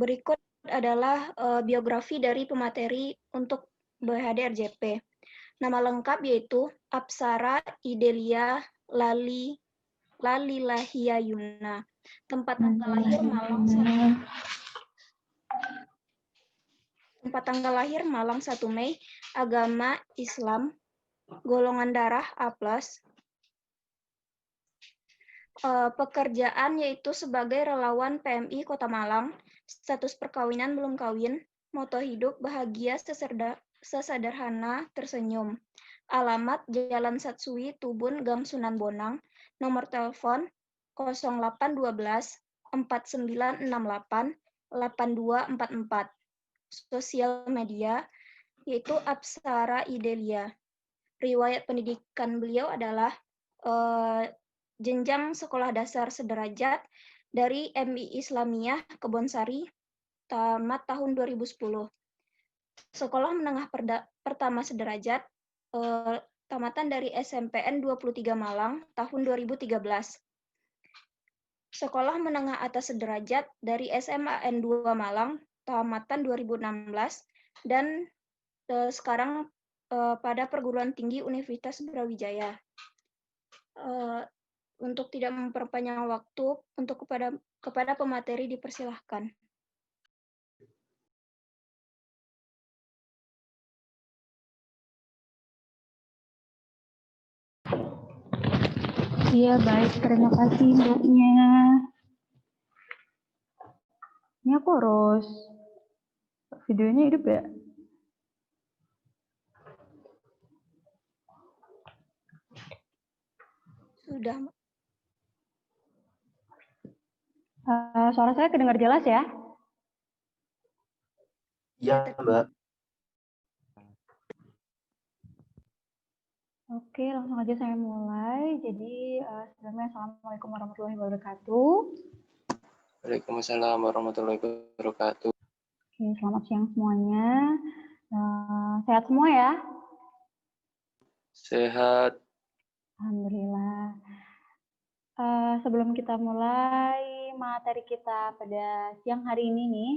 Berikut adalah biografi dari pemateri untuk BHD RJP. Nama lengkap yaitu Apsara Idelia Lalilahia Yuna. Tempat tanggal lahir Malang 1 Mei, agama Islam, golongan darah A+. Pekerjaan yaitu sebagai relawan PMI Kota Malang, status perkawinan belum kawin, moto hidup bahagia sesederhana tersenyum. Alamat Jalan Satsui, Tubun, Gang Sunan Bonang, nomor telepon 0812 4968 8244. Sosial media yaitu Apsara Idelia. Riwayat pendidikan beliau adalah jenjang sekolah dasar sederajat dari MI Islamiyah Kebonsari, tamat tahun 2010. Sekolah menengah pertama sederajat, tamatan dari SMPN 23 Malang, tahun 2013. Sekolah menengah atas sederajat dari SMAN 2 Malang, tamatan 2016, dan sekarang pada perguruan tinggi Universitas Brawijaya. Untuk tidak memperpanjang waktu, untuk kepada pemateri dipersilahkan. Iya, baik. Terima kasih Mbaknya. Ini aku harus videonya hidup ya? Sudah. Suara saya kedengar jelas ya? Iya, Mbak. Oke, langsung aja saya mulai. Jadi, sebelumnya Assalamualaikum warahmatullahi wabarakatuh. Waalaikumsalam warahmatullahi wabarakatuh. Oke, selamat siang semuanya. Sehat semua ya? Sehat. Alhamdulillah. Sebelum kita mulai materi kita pada siang hari ini nih,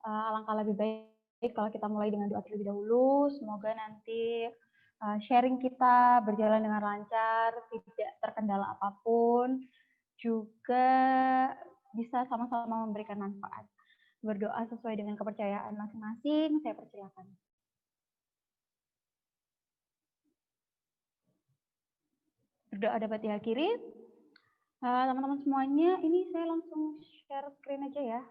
alangkah lebih baik kalau kita mulai dengan doa terlebih dahulu. Semoga nanti sharing kita berjalan dengan lancar, tidak terkendala apapun, juga bisa sama-sama memberikan manfaat. Berdoa sesuai dengan kepercayaan masing-masing, saya persilakan. Berdoa dapat diakhiri. Teman-teman semuanya, ini saya langsung share screen aja ya.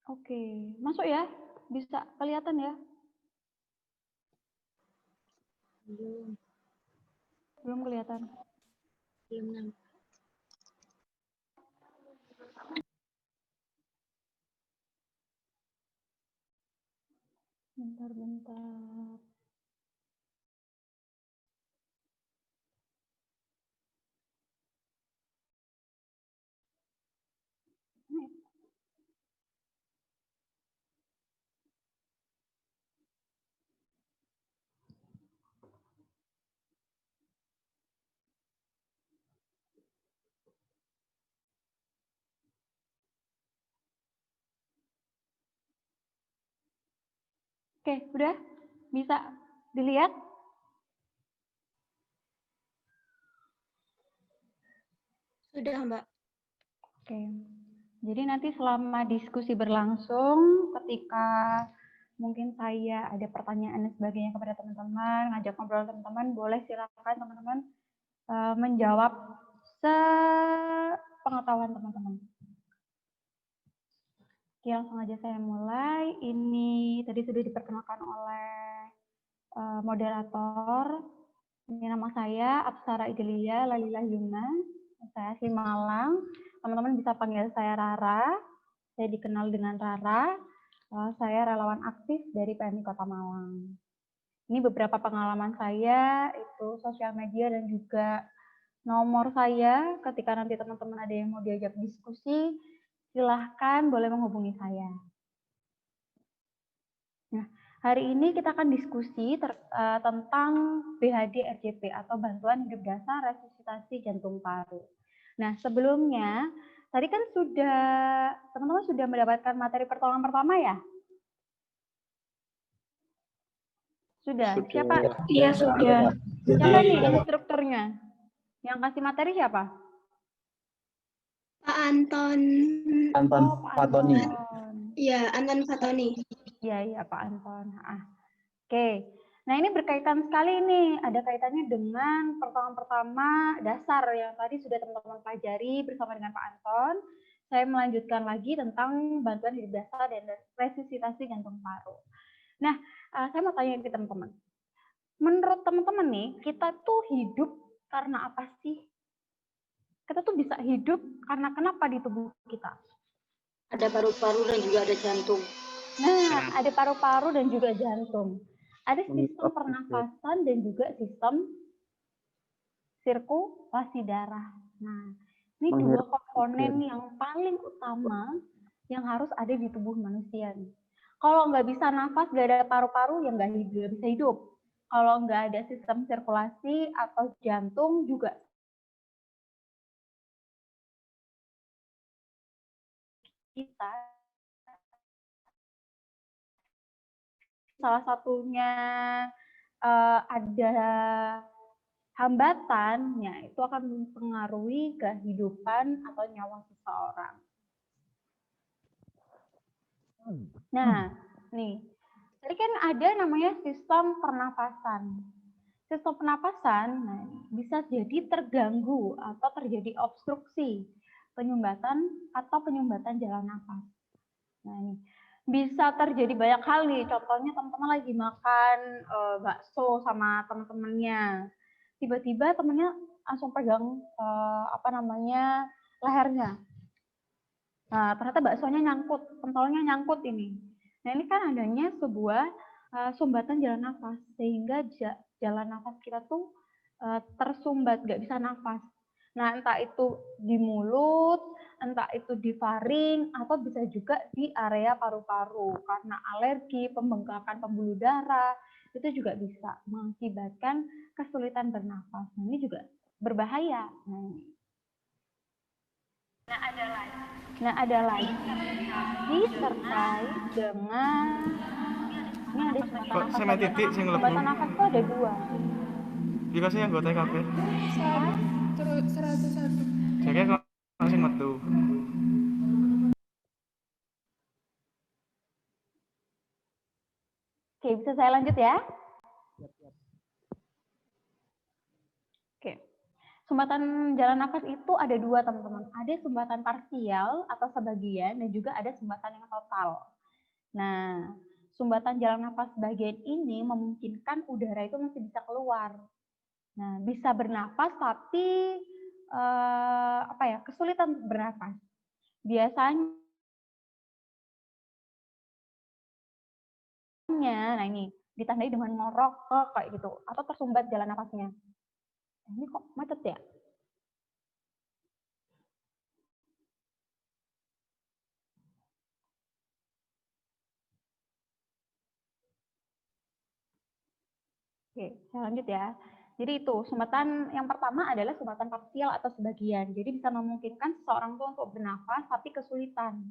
Oke, masuk ya? Bisa kelihatan ya? Belum kelihatan. Belum. Bentar. Oke, udah? Bisa dilihat? Sudah, Mbak. Oke. Jadi nanti selama diskusi berlangsung, ketika mungkin saya ada pertanyaan dan sebagainya kepada teman-teman, ngajak ngobrol teman-teman, boleh silakan teman-teman menjawab sepengetahuan teman-teman. Oke, langsung aja saya mulai. Ini tadi sudah diperkenalkan oleh moderator. Ini nama saya Apsara Idelia Lalilah Yuna. Saya asli Malang. Teman-teman bisa panggil saya Rara. Saya dikenal dengan Rara. Saya relawan aktif dari PMI Kota Malang. Ini beberapa pengalaman saya, itu sosial media dan juga nomor saya ketika nanti teman-teman ada yang mau diajak diskusi, silahkan boleh menghubungi saya. Nah, hari ini kita akan diskusi tentang BHD RJP atau Bantuan Hidup Dasar Resusitasi Jantung Paru. Nah, sebelumnya, tadi kan teman-teman sudah mendapatkan materi pertolongan pertama ya? Sudah. Siapa? Iya, sudah. Siapa nih instrukturnya? Yang kasih materi siapa? Pak Anton. Anton Oh, Pak Fatoni. Anton. Iya, Anton Fatoni. Iya, Pak Anton. Oke. Nah, ini berkaitan sekali nih. Ada kaitannya dengan pertolongan pertama dasar yang tadi sudah teman-teman pelajari bersama dengan Pak Anton. Saya melanjutkan lagi tentang bantuan hidup dasar dan resusitasi jantung paru. Nah, saya mau tanya ke teman-teman. Menurut teman-teman nih, kita tuh hidup karena apa sih? Kita tuh bisa hidup karena kenapa di tubuh kita? Ada paru-paru dan juga ada jantung. Nah, ada paru-paru dan juga jantung. Ada sistem pernafasan dan juga sistem sirkulasi darah. Nah, ini dua komponen yang paling utama yang harus ada di tubuh manusia. Kalau nggak bisa nafas, nggak ada paru-paru, ya nggak bisa hidup. Kalau nggak ada sistem sirkulasi atau jantung juga kita salah satunya ada hambatannya itu akan mempengaruhi kehidupan atau nyawa seseorang. Nah, nih, tadi kan ada namanya sistem pernafasan. Sistem pernafasan bisa jadi terganggu atau terjadi obstruksi, penyumbatan jalan nafas. Nah, ini bisa terjadi banyak hal nih. Contohnya teman-teman lagi makan bakso sama teman-temannya. Tiba-tiba temennya langsung pegang lehernya. Nah, ternyata baksonya nyangkut, pentolnya nyangkut ini. Nah, ini kan adanya sebuah sumbatan jalan nafas sehingga jalan nafas kita tuh tersumbat, nggak bisa nafas. Nah, entah itu di mulut, entah itu di faring, atau bisa juga di area paru-paru. Karena alergi, pembengkakan pembuluh darah, itu juga bisa mengakibatkan kesulitan bernafas. Nah, ini juga berbahaya. Nah, ada lagi terkait dengan ini ada sumbatan nafas. Sama titik sing lebu. Sumbatan nafas itu ada dua. Dikasih yang gue TKP. 101. Jadi kalau sing metu. Oke, bisa saya lanjut ya? Oke. Sumbatan jalan nafas itu ada dua, teman-teman. Ada sumbatan parsial atau sebagian dan juga ada sumbatan yang total. Nah, sumbatan jalan nafas bagian ini memungkinkan udara itu masih bisa keluar. Nah, bisa bernafas tapi kesulitan untuk bernafas. Biasanya, nah ini ditandai dengan ngorok kayak gitu atau tersumbat jalan nafasnya. Ini kok macet ya? Oke, saya lanjut ya. Jadi itu, sumbatan yang pertama adalah sumbatan parsial atau sebagian. Jadi bisa memungkinkan seseorang tuh untuk bernafas tapi kesulitan.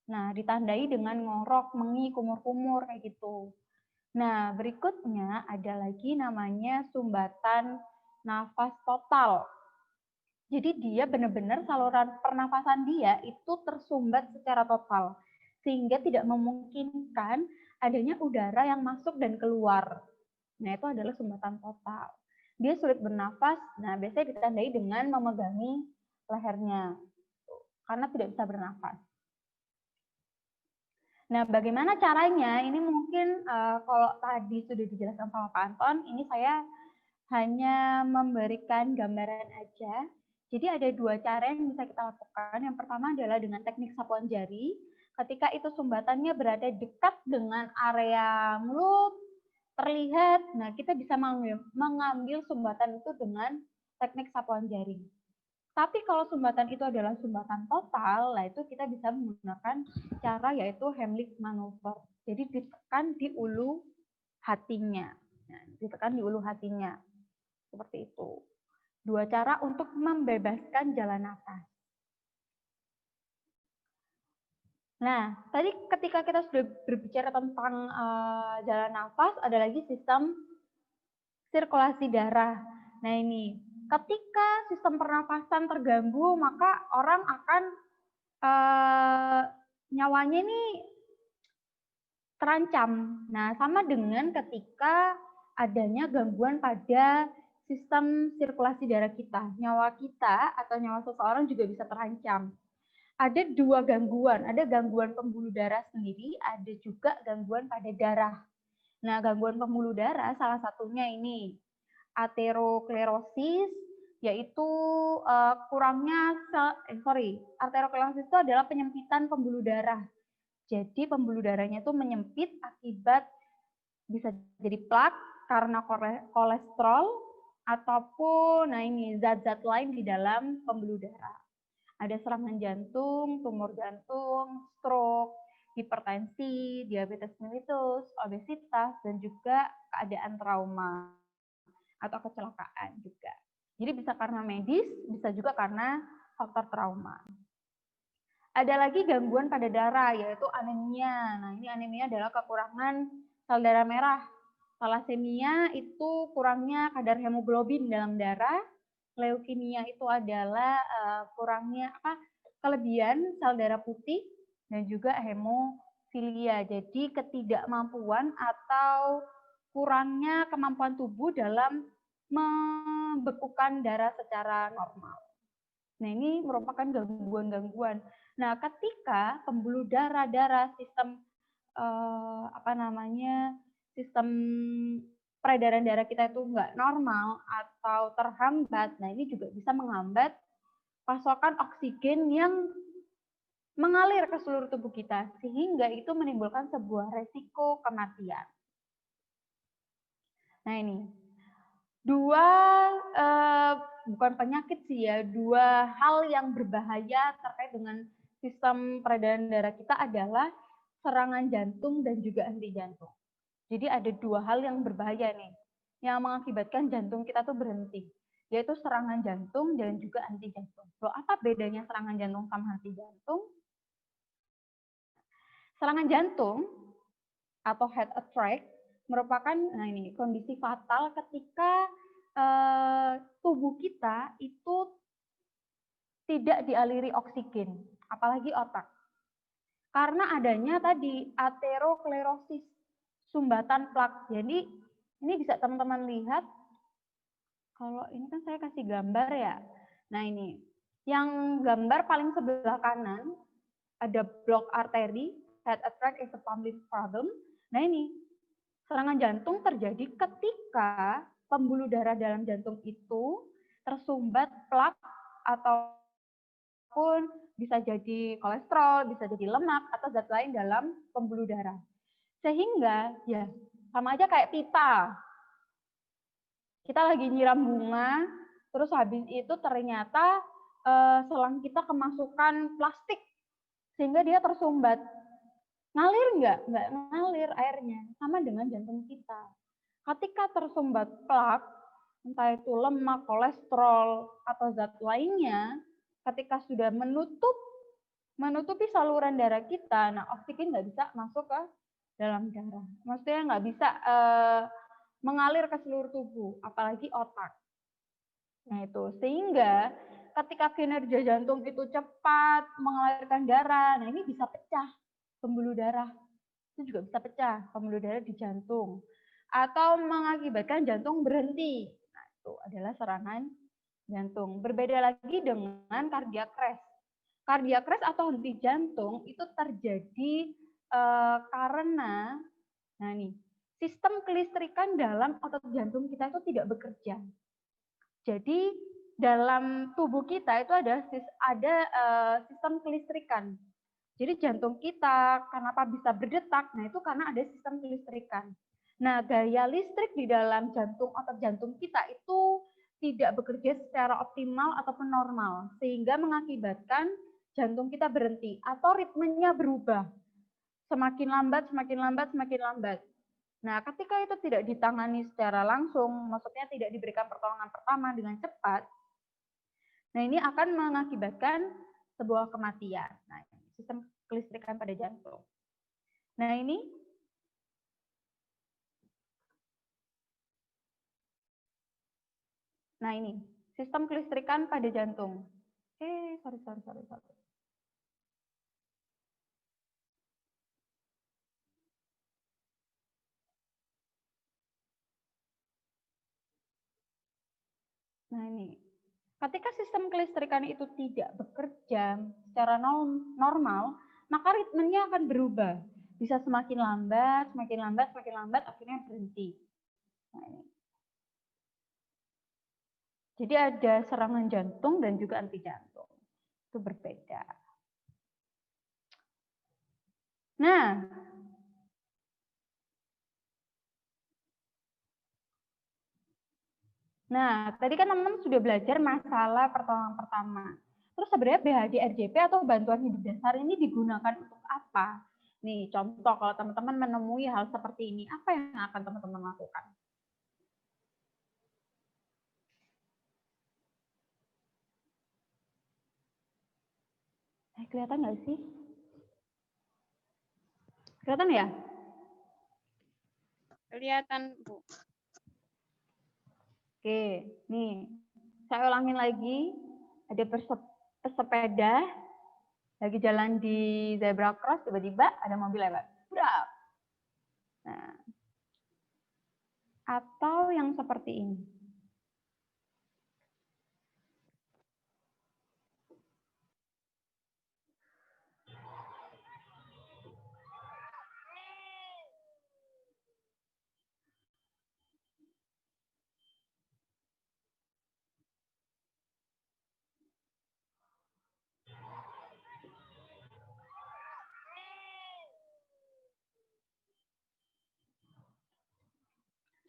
Nah, ditandai dengan ngorok, mengi, kumur-kumur kayak gitu. Nah, berikutnya ada lagi namanya sumbatan nafas total. Jadi dia benar-benar saluran pernafasan dia itu tersumbat secara total. Sehingga tidak memungkinkan adanya udara yang masuk dan keluar. Nah, itu adalah sumbatan total. Dia sulit bernafas, nah biasanya ditandai dengan memegangi lehernya. Karena tidak bisa bernafas. Nah, bagaimana caranya? Ini mungkin kalau tadi sudah dijelaskan sama Pak Anton, ini saya hanya memberikan gambaran aja. Jadi ada dua cara yang bisa kita lakukan. Yang pertama adalah dengan teknik sapuan jari. Ketika itu sumbatannya berada dekat dengan area mulut, terlihat, nah kita bisa mengambil sumbatan itu dengan teknik sapuan jari. Tapi kalau sumbatan itu adalah sumbatan total, nah itu kita bisa menggunakan cara yaitu Heimlich maneuver. Jadi ditekan di ulu hatinya. Nah, ditekan di ulu hatinya. Seperti itu. Dua cara untuk membebaskan jalan nafas. Nah, tadi ketika kita sudah berbicara tentang jalan nafas, ada lagi sistem sirkulasi darah. Nah ini, ketika sistem pernafasan terganggu, maka orang akan nyawanya ini terancam. Nah, sama dengan ketika adanya gangguan pada sistem sirkulasi darah kita. Nyawa kita atau nyawa seseorang juga bisa terancam. Ada dua gangguan, ada gangguan pembuluh darah sendiri, ada juga gangguan pada darah. Nah, gangguan pembuluh darah salah satunya ini aterosklerosis, yaitu aterosklerosis itu adalah penyempitan pembuluh darah. Jadi pembuluh darahnya itu menyempit akibat bisa jadi plak karena kolesterol ataupun zat-zat lain di dalam pembuluh darah. Ada serangan jantung, tumor jantung, stroke, hipertensi, diabetes mellitus, obesitas, dan juga keadaan trauma atau kecelakaan juga. Jadi bisa karena medis, bisa juga karena faktor trauma. Ada lagi gangguan pada darah, yaitu anemia. Nah, ini anemia adalah kekurangan sel darah merah. Thalassemia itu kurangnya kadar hemoglobin dalam darah. Leukemia itu adalah kurangnya kelebihan sel darah putih dan juga hemofilia. Jadi ketidakmampuan atau kurangnya kemampuan tubuh dalam membekukan darah secara normal. Nah, ini merupakan gangguan-gangguan. Nah, ketika pembuluh darah sistem sistem peredaran darah kita itu nggak normal atau terhambat, nah ini juga bisa menghambat pasokan oksigen yang mengalir ke seluruh tubuh kita, sehingga itu menimbulkan sebuah resiko kematian. Nah ini, bukan penyakit sih ya, dua hal yang berbahaya terkait dengan sistem peredaran darah kita adalah serangan jantung dan juga henti jantung. Jadi ada dua hal yang berbahaya nih, yang mengakibatkan jantung kita tuh berhenti, yaitu serangan jantung dan juga henti jantung. Loh, apa bedanya serangan jantung sama henti jantung? Serangan jantung atau heart attack merupakan kondisi fatal ketika tubuh kita itu tidak dialiri oksigen, apalagi otak. Karena adanya tadi aterosklerosis, sumbatan plak. Jadi ini bisa teman-teman lihat, kalau ini kan saya kasih gambar ya. Nah ini, yang gambar paling sebelah kanan, ada blok arteri, heart attack is a public problem. Nah ini, serangan jantung terjadi ketika pembuluh darah dalam jantung itu tersumbat plak ataupun bisa jadi kolesterol, bisa jadi lemak, atau zat lain dalam pembuluh darah. Sehingga ya sama aja kayak pipa. Kita lagi nyiram bunga, terus habis itu ternyata selang kita kemasukan plastik, sehingga dia tersumbat. Ngalir nggak? Nggak ngalir airnya. Sama dengan jantung kita. Ketika tersumbat plak, entah itu lemak, kolesterol, atau zat lainnya, ketika sudah menutupi saluran darah kita, nah oksigen nggak bisa masuk ke dalam darah. Maksudnya nggak bisa mengalir ke seluruh tubuh, apalagi otak. Nah itu, sehingga ketika kinerja jantung itu cepat mengalirkan darah, nah ini bisa pecah pembuluh darah. Itu juga bisa pecah pembuluh darah di jantung. Atau mengakibatkan jantung berhenti. Nah itu adalah serangan jantung. Berbeda lagi dengan cardiac arrest. Cardiac arrest atau henti jantung itu terjadi karena sistem kelistrikan dalam otot jantung kita itu tidak bekerja. Jadi dalam tubuh kita itu ada sistem kelistrikan. Jadi jantung kita kenapa bisa berdetak? Nah itu karena ada sistem kelistrikan. Nah gaya listrik di dalam otot jantung kita itu tidak bekerja secara optimal ataupun normal, sehingga mengakibatkan jantung kita berhenti atau ritmenya berubah. Semakin lambat, semakin lambat, semakin lambat. Nah, ketika itu tidak ditangani secara langsung, maksudnya tidak diberikan pertolongan pertama dengan cepat, nah ini akan mengakibatkan sebuah kematian. Nah, sistem kelistrikan pada jantung. Nah, ini sistem kelistrikan pada jantung. Sorry. Nah, ini. Ketika sistem kelistrikan itu tidak bekerja secara normal, maka ritmenya akan berubah. Bisa semakin lambat, akhirnya berhenti. Nah, ini. Jadi ada serangan jantung dan juga anti jantung. Itu berbeda. Nah, tadi kan teman-teman sudah belajar masalah pertolongan pertama. Terus sebenarnya BHD RJP atau bantuan hidup dasar ini digunakan untuk apa? Nih, contoh kalau teman-teman menemui hal seperti ini, apa yang akan teman-teman lakukan? Kelihatan nggak sih? Kelihatan ya? Kelihatan, Bu. Oke, nih. Saya ulangin lagi. Ada pesepeda lagi jalan di zebra cross, tiba-tiba ada mobil lewat. Brak. Nah, atau yang seperti ini.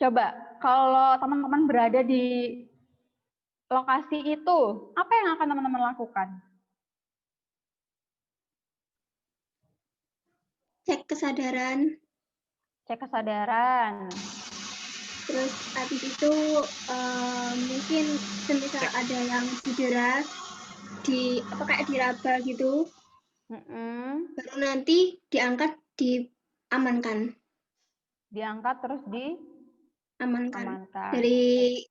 Coba, kalau teman-teman berada di lokasi itu, apa yang akan teman-teman lakukan? Cek kesadaran. Cek kesadaran. Terus habis itu mungkin semisal ada yang cedera kayak diraba gitu, baru nanti diangkat, diamankan. Diangkat terus Amankan. amankan. Dari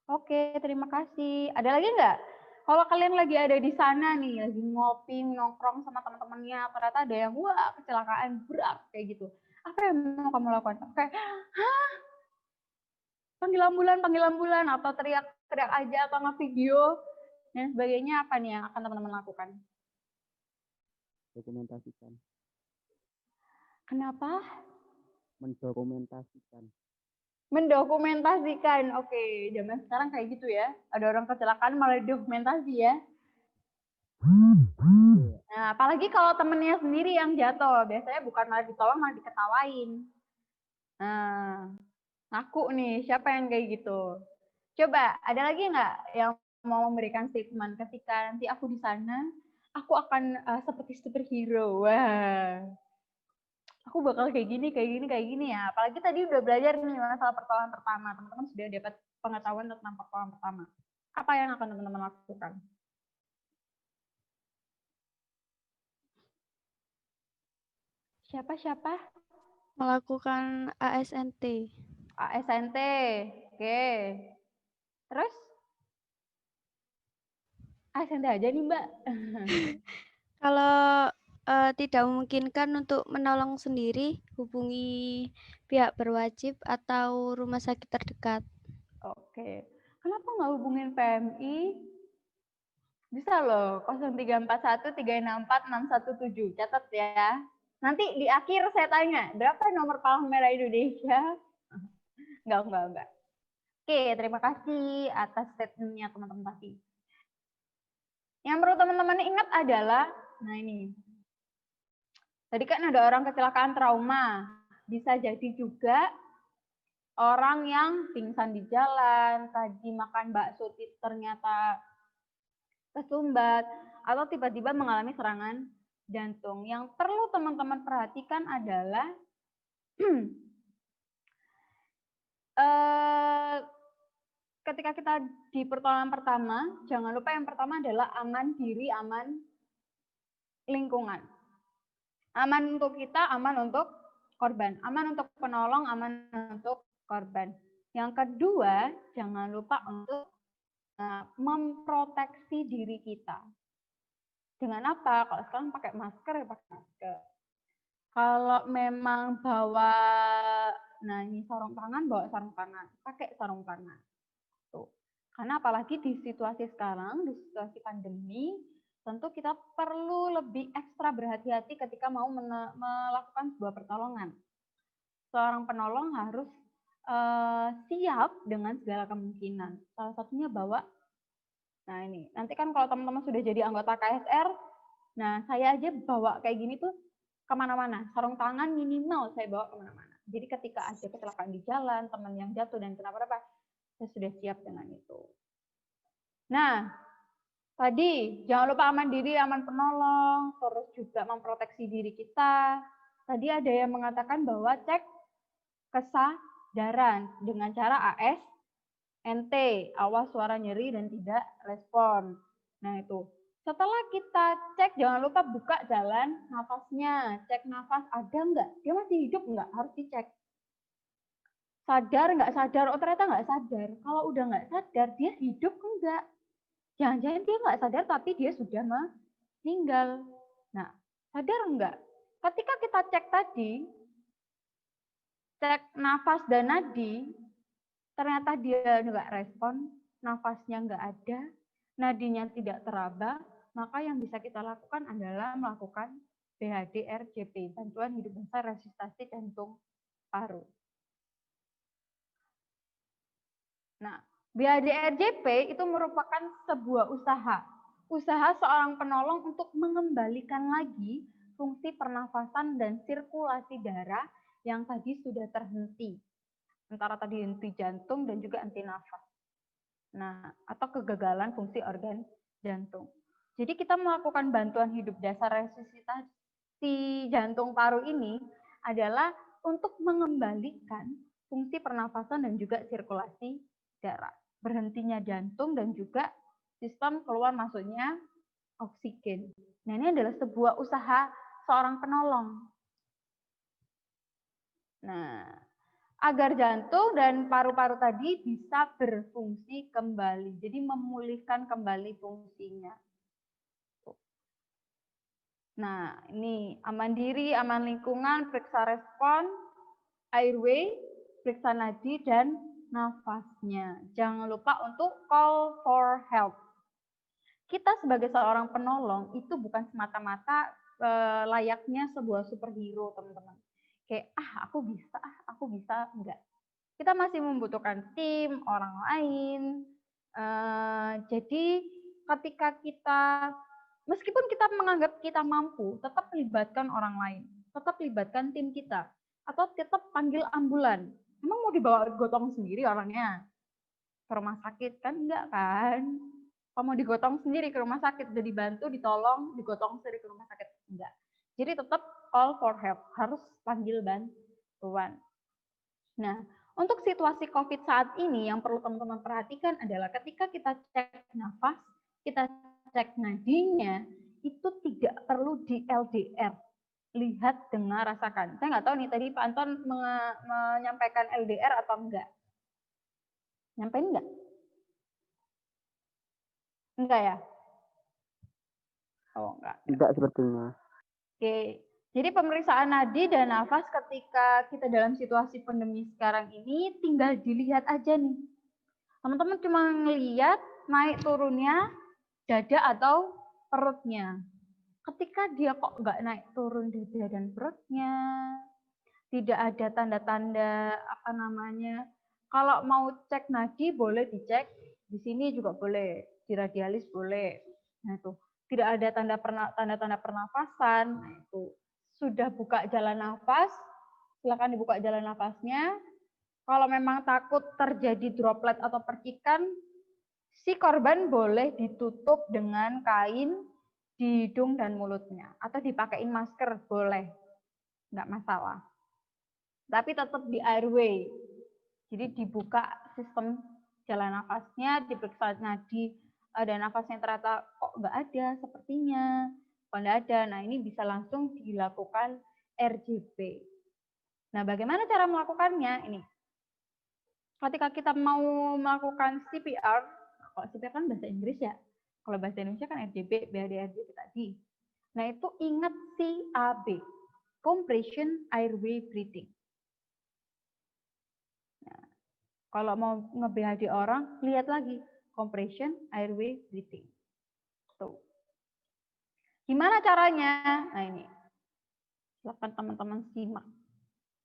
Oke, terima kasih. Ada lagi nggak? Kalau kalian lagi ada di sana nih, lagi ngopi, nongkrong sama teman-temannya, ternyata ada yang wah kecelakaan berat kayak gitu. Apa yang mau kamu lakukan? Kayak, hah? Panggil ambulan, atau teriak-teriak aja, atau nge-video, dan sebagainya, apa nih yang akan teman-teman lakukan? Dokumentasikan. Kenapa? Mendokumentasikan. Oke, zaman sekarang kayak gitu ya. Ada orang kecelakaan malah dokumentasi ya. Nah, apalagi kalau temennya sendiri yang jatuh, biasanya bukan malah ditolong, malah diketawain. Nah, ngaku nih, siapa yang kayak gitu? Coba, ada lagi nggak yang mau memberikan statement ketika nanti aku di sana, aku akan seperti superhero. Wah, aku bakal kayak gini ya. Apalagi tadi udah belajar nih masalah pertolongan pertama. Teman-teman sudah dapat pengetahuan tentang pertolongan pertama. Apa yang akan teman-teman lakukan? Siapa? Melakukan ASNT. ASNT. Oke. Terus? ASNT aja nih, Mbak. Kalau tidak memungkinkan untuk menolong sendiri, hubungi pihak berwajib atau rumah sakit terdekat. Oke. Kenapa nggak hubungin PMI? Bisa loh, 0341 364 617. Catat ya. Nanti di akhir saya tanya, berapa nomor Palang Merah Indonesia? Enggak. Oke, terima kasih atas statementnya teman-teman tadi. Yang perlu teman-teman ingat adalah, nah ini. Tadi kan ada orang kecelakaan trauma. Bisa jadi juga orang yang pingsan di jalan, tadi makan bakso ternyata kesumbat, atau tiba-tiba mengalami serangan jantung. Yang perlu teman-teman perhatikan adalah ketika kita di pertolongan pertama, jangan lupa yang pertama adalah aman diri, aman lingkungan. Aman untuk kita, aman untuk korban. Aman untuk penolong, aman untuk korban. Yang kedua, jangan lupa untuk memproteksi diri kita. Dengan apa? Kalau sekarang pakai masker, ya pakai masker. Kalau memang bawa, nah ini sarung tangan, bawa sarung tangan. Pakai sarung tangan. Tuh. Karena apalagi di situasi sekarang, di situasi pandemi, tentu kita perlu lebih ekstra berhati-hati ketika mau melakukan sebuah pertolongan. Seorang penolong harus siap dengan segala kemungkinan. Salah satunya bawa, nah ini, nanti kan kalau teman-teman sudah jadi anggota KSR, nah saya aja bawa kayak gini tuh kemana-mana. Sarung tangan minimal saya bawa kemana-mana. Jadi ketika ada kecelakaan di jalan, teman yang jatuh dan kenapa-napa, saya sudah siap dengan itu. Nah, tadi jangan lupa aman diri, aman penolong, terus juga memproteksi diri kita. Tadi ada yang mengatakan bahwa cek kesadaran dengan cara AS, NT, awas suara nyeri dan tidak respon. Nah itu. Setelah kita cek, jangan lupa buka jalan nafasnya. Cek nafas ada nggak? Dia masih hidup nggak? Harus dicek. Sadar nggak sadar? Oh ternyata nggak sadar. Kalau udah nggak sadar, dia hidup enggak? Jangan-jangan dia nggak sadar tapi dia sudah meninggal. Nah, sadar nggak? Ketika kita cek tadi, cek nafas dan nadi, ternyata dia nggak respon, nafasnya nggak ada, nadinya tidak teraba, maka yang bisa kita lakukan adalah melakukan BHD-RJP, bantuan hidup dasar resusitasi jantung paru. Nah, BHD-RJP itu merupakan sebuah usaha seorang penolong untuk mengembalikan lagi fungsi pernafasan dan sirkulasi darah yang tadi sudah terhenti. Antara tadi henti jantung dan juga henti nafas. Nah, atau kegagalan fungsi organ jantung. Jadi kita melakukan bantuan hidup dasar resusitasi jantung paru ini adalah untuk mengembalikan fungsi pernafasan dan juga sirkulasi darah. Berhentinya jantung dan juga sistem keluar masuknya oksigen. Nah, ini adalah sebuah usaha seorang penolong. Nah, agar jantung dan paru-paru tadi bisa berfungsi kembali. Jadi memulihkan kembali fungsinya. Nah, ini aman diri, aman lingkungan, periksa respon, airway, periksa nadi, dan nafasnya. Jangan lupa untuk call for help. Kita sebagai seorang penolong itu bukan semata-mata layaknya sebuah superhero, teman-teman. Kayak, aku bisa, enggak. Kita masih membutuhkan tim, orang lain. Jadi ketika kita, meskipun kita menganggap kita mampu, tetap libatkan orang lain. Tetap libatkan tim kita. Atau tetap panggil ambulan. Emang mau dibawa gotong sendiri orangnya? Ke rumah sakit? Kan enggak kan? Kalau mau digotong sendiri ke rumah sakit, udah dibantu, ditolong, digotong sendiri ke rumah sakit. Enggak. Jadi tetap call for help. Harus panggil bantuan. Nah, untuk situasi COVID saat ini yang perlu teman-teman perhatikan adalah ketika kita cek nafas, kita cek nadinya, itu tidak perlu di LDR. Lihat, dengar, rasakan. Saya nggak tahu nih, tadi Pak Anton menyampaikan LDR atau enggak. Nyampein enggak? Enggak ya? Oh, enggak. Tidak sepertinya. Oke. Jadi pemeriksaan nadi dan nafas ketika kita dalam situasi pandemi sekarang ini tinggal dilihat aja nih. Teman-teman cuma ngelihat naik turunnya dada atau perutnya. Ketika dia kok nggak naik turun dada dan perutnya, tidak ada tanda-tanda apa namanya. Kalau mau cek nadi boleh dicek di sini juga boleh, di radialis boleh. Nah itu tidak ada tanda-tanda pernafasan. Nah itu sudah buka jalan nafas, silakan dibuka jalan nafasnya. kalau memang takut terjadi droplet atau percikan, si korban boleh ditutup dengan kain di hidung dan mulutnya. Atau dipakein masker, boleh. Nggak masalah. Tapi tetap di airway. Jadi dibuka sistem jalan nafasnya, diperiksa nadi ada nafasnya, ternyata kok nggak ada sepertinya. Kalau nggak ada, nah ini bisa langsung dilakukan RJP. Nah, bagaimana cara melakukannya? Ini. Ketika kita mau melakukan CPR, kalau CPR kan bahasa Inggris ya. Kalau bahasa Indonesia kan RJP, BAD, RJP tadi. Nah, itu ingat CAB, Compression Airway Breathing. Nah, kalau mau nge-BAD orang, lihat lagi, Compression Airway Breathing. Tuh. Gimana caranya? Nah, ini. Silakan teman-teman simak.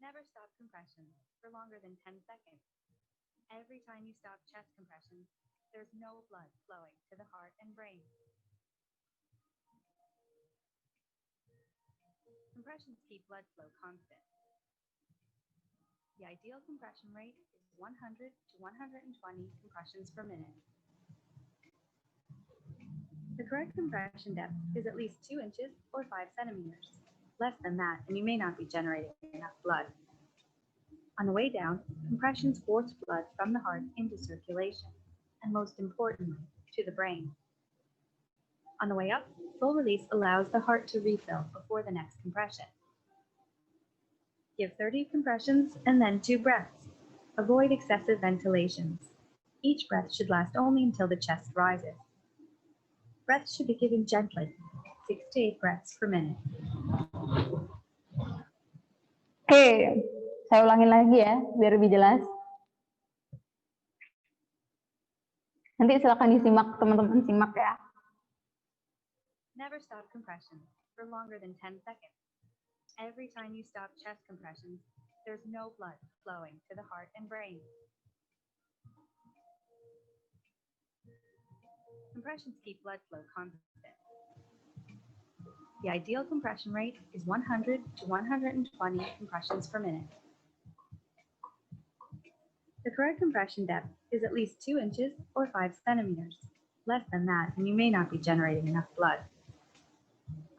Never stop compression for longer than 10 seconds. Every time you stop chest compression, there's no blood flowing to the heart and brain. Compressions keep blood flow constant. The ideal compression rate is 100 to 120 compressions per minute. The correct compression depth is at least 2 inches or 5 centimeters. Less than that, and you may not be generating enough blood. On the way down, compressions force blood from the heart into circulation, and most importantly, to the brain. On the way up, full release allows the heart to refill before the next compression. Give 30 compressions and then 2 breaths. Avoid excessive ventilations. Each breath should last only until the chest rises. Breaths should be given gently, 6 to 8 breaths per minute. Oke, saya ulangin lagi ya, biar lebih jelas. Nanti silakan disimak, teman-teman simak ya. Never stop compression for longer than 10 seconds. Every time you stop chest compressions, there's no blood flowing to the heart and brain. Compressions keep blood flow constant. The ideal compression rate is 100 to 120 compressions per minute. The correct compression depth is at least 2 inches or 5 centimeters. Less than that, and you may not be generating enough blood.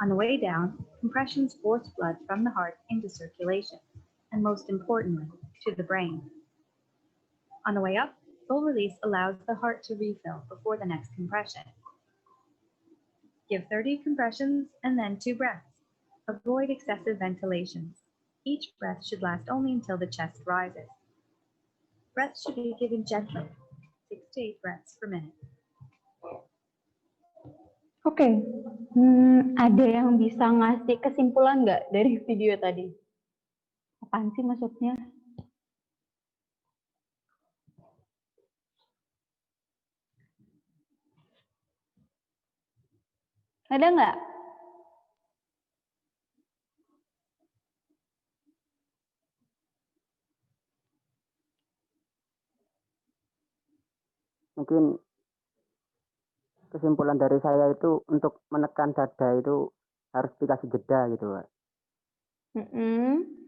On the way down, compressions force blood from the heart into circulation, and most importantly, to the brain. On the way up, full release allows the heart to refill before the next compression. Give 30 compressions and then 2 breaths. Avoid excessive ventilations. Each breath should last only until the chest rises. Breaths should be given gently, 6 to 8 breaths per minute. Oke, ada yang bisa ngasih kesimpulan nggak dari video tadi? Apaan sih maksudnya? Ada nggak? Mungkin kesimpulan dari saya itu untuk menekan dada itu harus dikasih jeda gitu, Pak.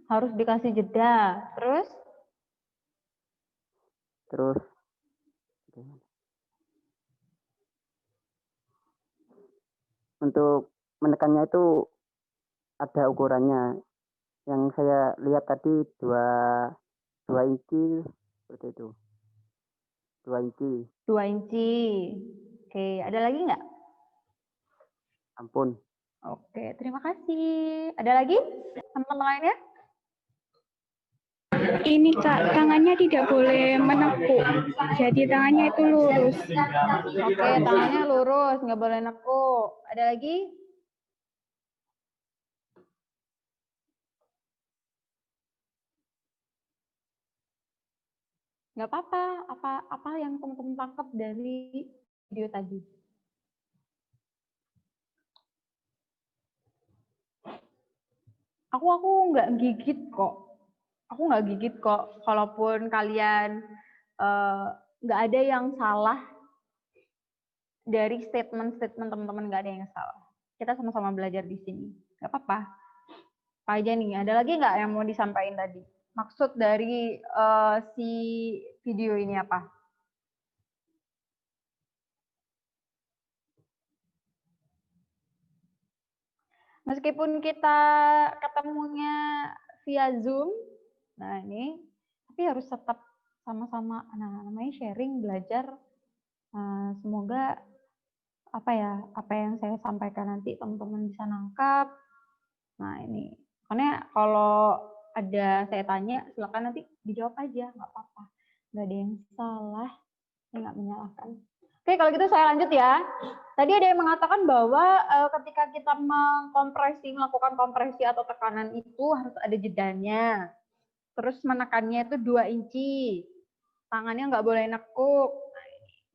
Harus dikasih jeda. Terus untuk menekannya itu ada ukurannya. Yang saya lihat tadi 2 inci seperti itu. 2 inci. 2 inci. Oke, ada lagi nggak? Ampun. Oke, terima kasih. Ada lagi teman-teman lainnya? Ini Kak, tangannya tidak boleh menekuk. Jadi tangannya itu lurus. Oke, tangannya lurus, nggak boleh nekuk. Ada lagi? Nggak apa-apa. Apa yang teman-teman tangkap dari video tadi? Aku nggak gigit kok. Kalaupun kalian nggak ada yang salah dari statement-statement teman-teman, nggak ada yang salah. Kita sama-sama belajar di sini. Nggak apa-apa. Apa aja nih? Ada lagi nggak yang mau disampaikan tadi? maksud dari si video ini apa? Meskipun kita ketemunya via Zoom, nah ini, tapi harus tetap sama-sama, nah namanya sharing, belajar. Semoga apa yang saya sampaikan nanti teman-teman bisa nangkap. Nah ini, karena kalau ada saya tanya, silakan nanti dijawab aja, nggak apa-apa, nggak ada yang salah, saya nggak menyalahkan. Oke, kalau gitu saya lanjut ya. Tadi ada yang mengatakan bahwa ketika kita melakukan kompresi atau tekanan itu harus ada jedanya. Terus menekannya itu 2 inci. Tangannya nggak boleh nekuk. Nah,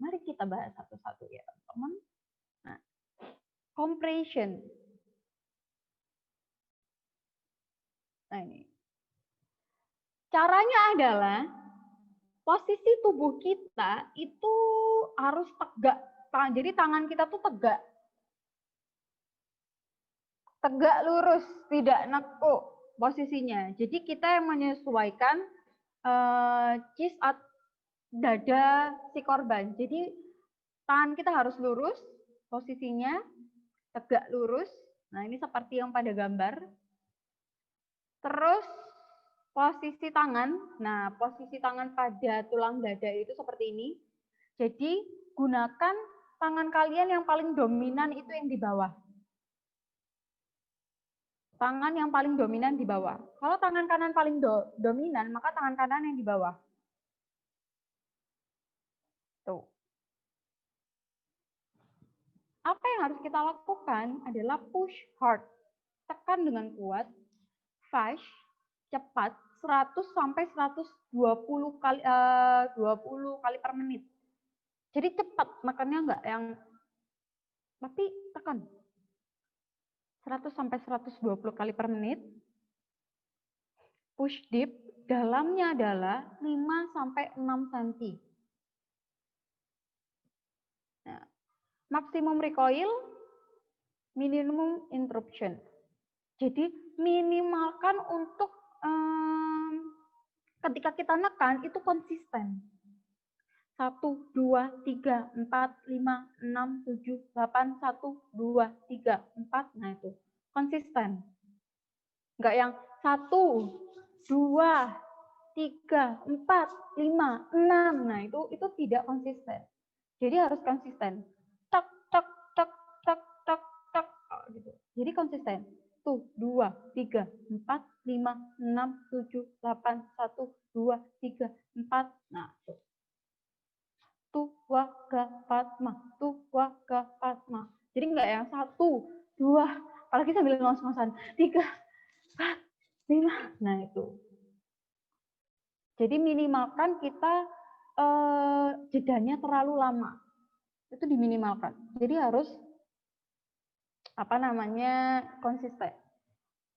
mari kita bahas satu-satu ya, teman-teman. Nah, compression. Nah, ini. Caranya adalah posisi tubuh kita itu harus tegak. Jadi tangan kita tuh tegak. Tegak lurus, tidak nekuk posisinya. Jadi kita yang menyesuaikan chest atau dada si korban. Jadi tangan kita harus lurus posisinya, tegak lurus. Nah, ini seperti yang pada gambar. Terus posisi tangan. Nah, posisi tangan pada tulang dada itu seperti ini. Jadi gunakan tangan kalian yang paling dominan itu yang di bawah. Tangan yang paling dominan di bawah. Kalau tangan kanan paling dominan, maka tangan kanan yang di bawah. Tuh. Apa yang harus kita lakukan adalah push hard. Tekan dengan kuat, fast, cepat, 100 sampai 120 kali 20 kali per menit. Jadi cepat, makannya enggak yang tapi tekan. 100 sampai 120 kali per menit. Push deep, dalamnya adalah 5 sampai 6 cm. Nah, maksimum recoil, minimum interruption. Jadi minimalkan untuk ketika kita nekan itu konsisten. 1, 2, 3, 4, 5, 6, 7, 8, 1, 2, 3, 4. Nah itu konsisten. Enggak yang 1, 2, 3, 4, 5, 6. Nah itu tidak konsisten. Jadi harus konsisten. Tak, tak, tak, tak, tak, tak. Gitu. Jadi konsisten. 1, 2, 3, 4, 5, 6, 7, 8, 1, 2, 3, 4. Nah itu. Tuwa Fatma, tuwa Fatma. Jadi enggak yang 1, 2, apalagi sambil ngos-ngosan, 3, 4, 5. Nah itu. Jadi minimalkan kita jedanya terlalu lama. Itu diminimalkan. Jadi harus konsisten.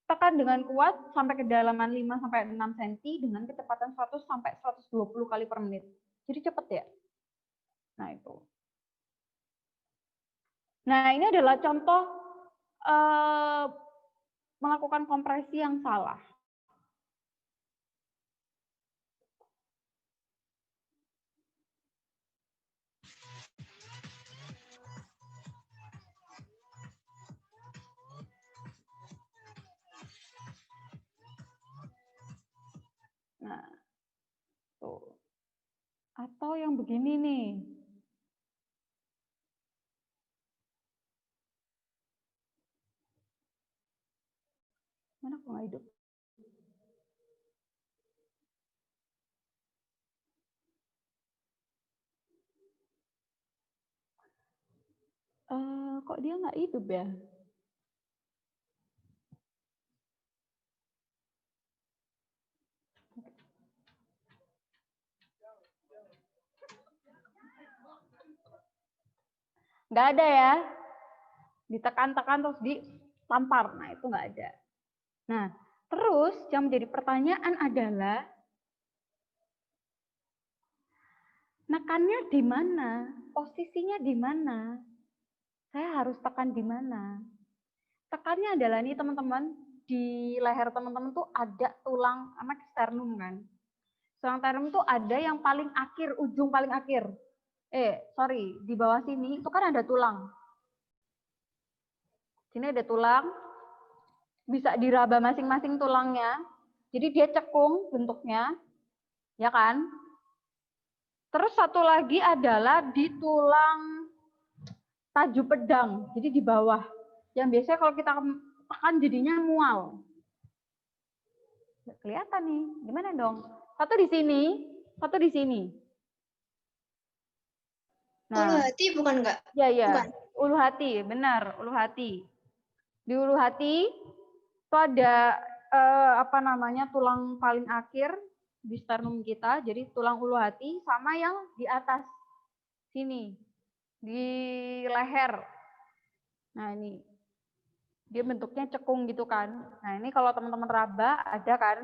Tekan dengan kuat sampai kedalaman 5 sampai 6 cm dengan kecepatan 100 sampai 120 kali per menit. Jadi cepat ya. Nah, itu. Nah, ini adalah contoh melakukan kompresi yang salah. Nah, tuh. Atau yang begini nih. Mana kok nggak hidup? Kok dia nggak hidup ya? Nggak ada ya? Ditekan-tekan terus ditampar. Nah, itu nggak ada. Nah, terus yang menjadi pertanyaan adalah nekannya di mana? Posisinya di mana? Saya harus tekan di mana? Tekannya adalah ini teman-teman, di leher teman-teman tuh ada tulang sama sternum kan. Tulang sternum tuh ada yang paling akhir, ujung paling akhir. Di bawah sini itu kan ada tulang. Sini ada tulang, bisa diraba masing-masing tulangnya. Jadi dia cekung bentuknya, ya kan? Terus satu lagi adalah di tulang taju pedang, jadi di bawah. Yang biasanya kalau kita tekan jadinya mual. Nggak kelihatan nih, gimana dong? Satu di sini, satu di sini. Ulu hati bukan nggak? Ya. Bukan. Ulu hati, benar, ulu hati. Di ulu hati itu ada tulang paling akhir di sternum kita, jadi tulang ulu hati sama yang di atas sini, di leher. Nah ini, dia bentuknya cekung gitu kan. Nah ini kalau teman-teman raba ada kan.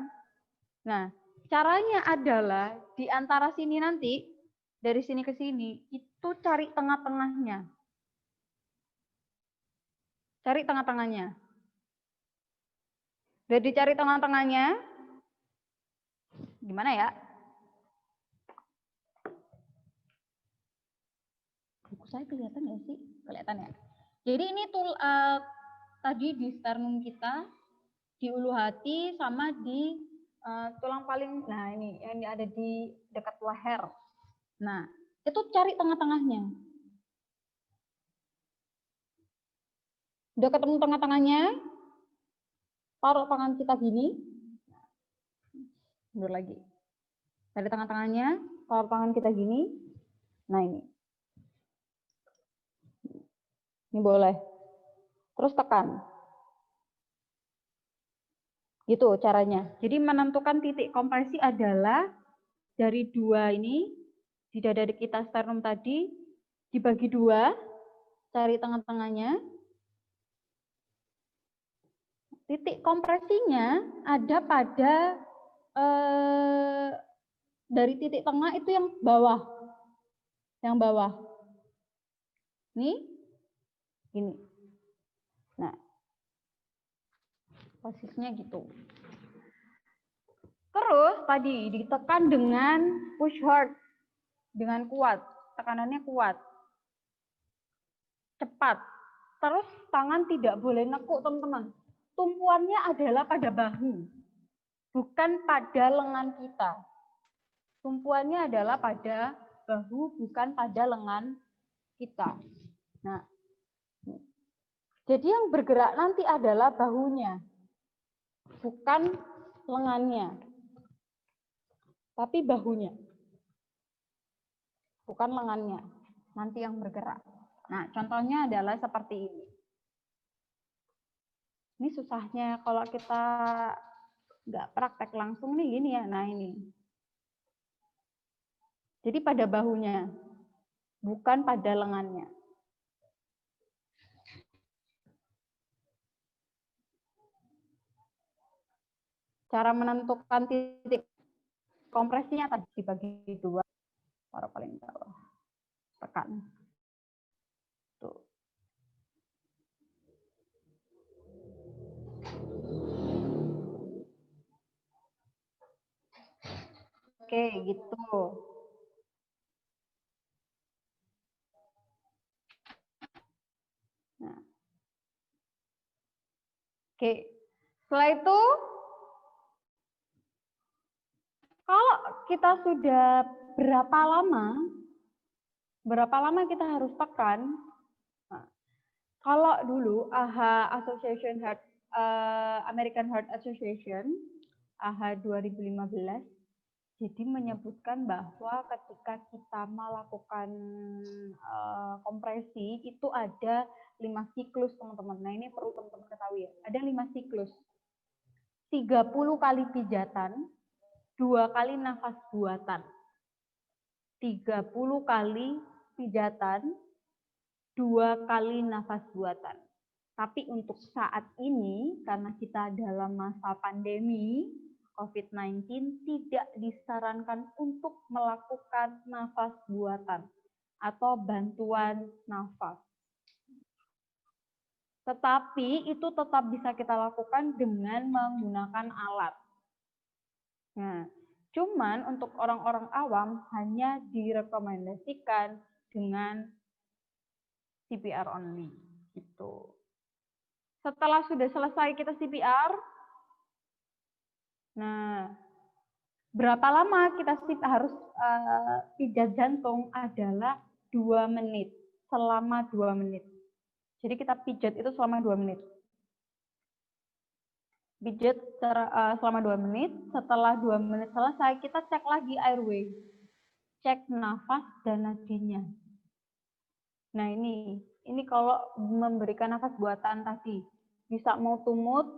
Nah caranya adalah di antara sini nanti, dari sini ke sini, itu cari tengah-tengahnya. Cari tengah-tengahnya. Udah dicari tengah-tengahnya, gimana ya? Buku saya kelihatan nggak sih? Kelihatan ya. Jadi ini tadi di sternum kita, di ulu hati, sama di tulang paling, nah ini yang ada di dekat leher. Nah, itu cari tengah-tengahnya. Udah ketemu tengah-tengahnya, taruh tangan kita gini. Mundur lagi. Dari tengah-tengahnya, taruh tangan kita gini. Nah ini. Ini boleh. Terus tekan. Gitu caranya. Jadi menentukan titik kompresi adalah dari dua ini, di dada kita sternum tadi, dibagi dua, cari tengah-tengahnya. Titik kompresinya ada pada dari titik tengah itu yang bawah. Yang bawah. Nih. Ini. Nah. Posisinya gitu. Terus tadi ditekan dengan push hard. Dengan kuat. Tekanannya kuat. Cepat. Terus tangan tidak boleh nekuk, teman-teman. Tumpuannya adalah pada bahu, bukan pada lengan kita. Tumpuannya adalah pada bahu, bukan pada lengan kita. Nah, jadi yang bergerak nanti adalah bahunya, bukan lengannya, tapi bahunya, bukan lengannya. Nanti yang bergerak. Nah, contohnya adalah seperti ini. Ini susahnya kalau kita nggak praktek langsung nih gini ya. Nah ini. Jadi pada bahunya, bukan pada lengannya. Cara menentukan titik kompresinya tadi dibagi dua. Taruh paling bawah. Tekan. Tuh. Oke, gitu. Nah. Oke. Setelah itu, kalau kita sudah berapa lama kita harus tekan. Nah, kalau dulu AHA American Heart Association, AHA 2015, jadi menyebutkan bahwa ketika kita melakukan kompresi itu ada 5 siklus, teman-teman. Nah ini perlu teman-teman ketahui ya. Ada 5 siklus. 30 kali pijatan, 2 kali nafas buatan. 30 kali pijatan, 2 kali nafas buatan. Tapi untuk saat ini, karena kita dalam masa pandemi COVID-19, tidak disarankan untuk melakukan nafas buatan atau bantuan nafas. Tetapi itu tetap bisa kita lakukan dengan menggunakan alat. Nah, cuman untuk orang-orang awam hanya direkomendasikan dengan CPR only gitu. Setelah sudah selesai kita CPR, nah berapa lama kita harus pijat jantung adalah 2 menit, selama 2 menit. Jadi kita pijat itu selama 2 menit. Pijat selama 2 menit, setelah 2 menit selesai, kita cek lagi airway. Cek nafas dan nadinya. Nah ini kalau memberikan nafas buatan tadi, bisa mau tumut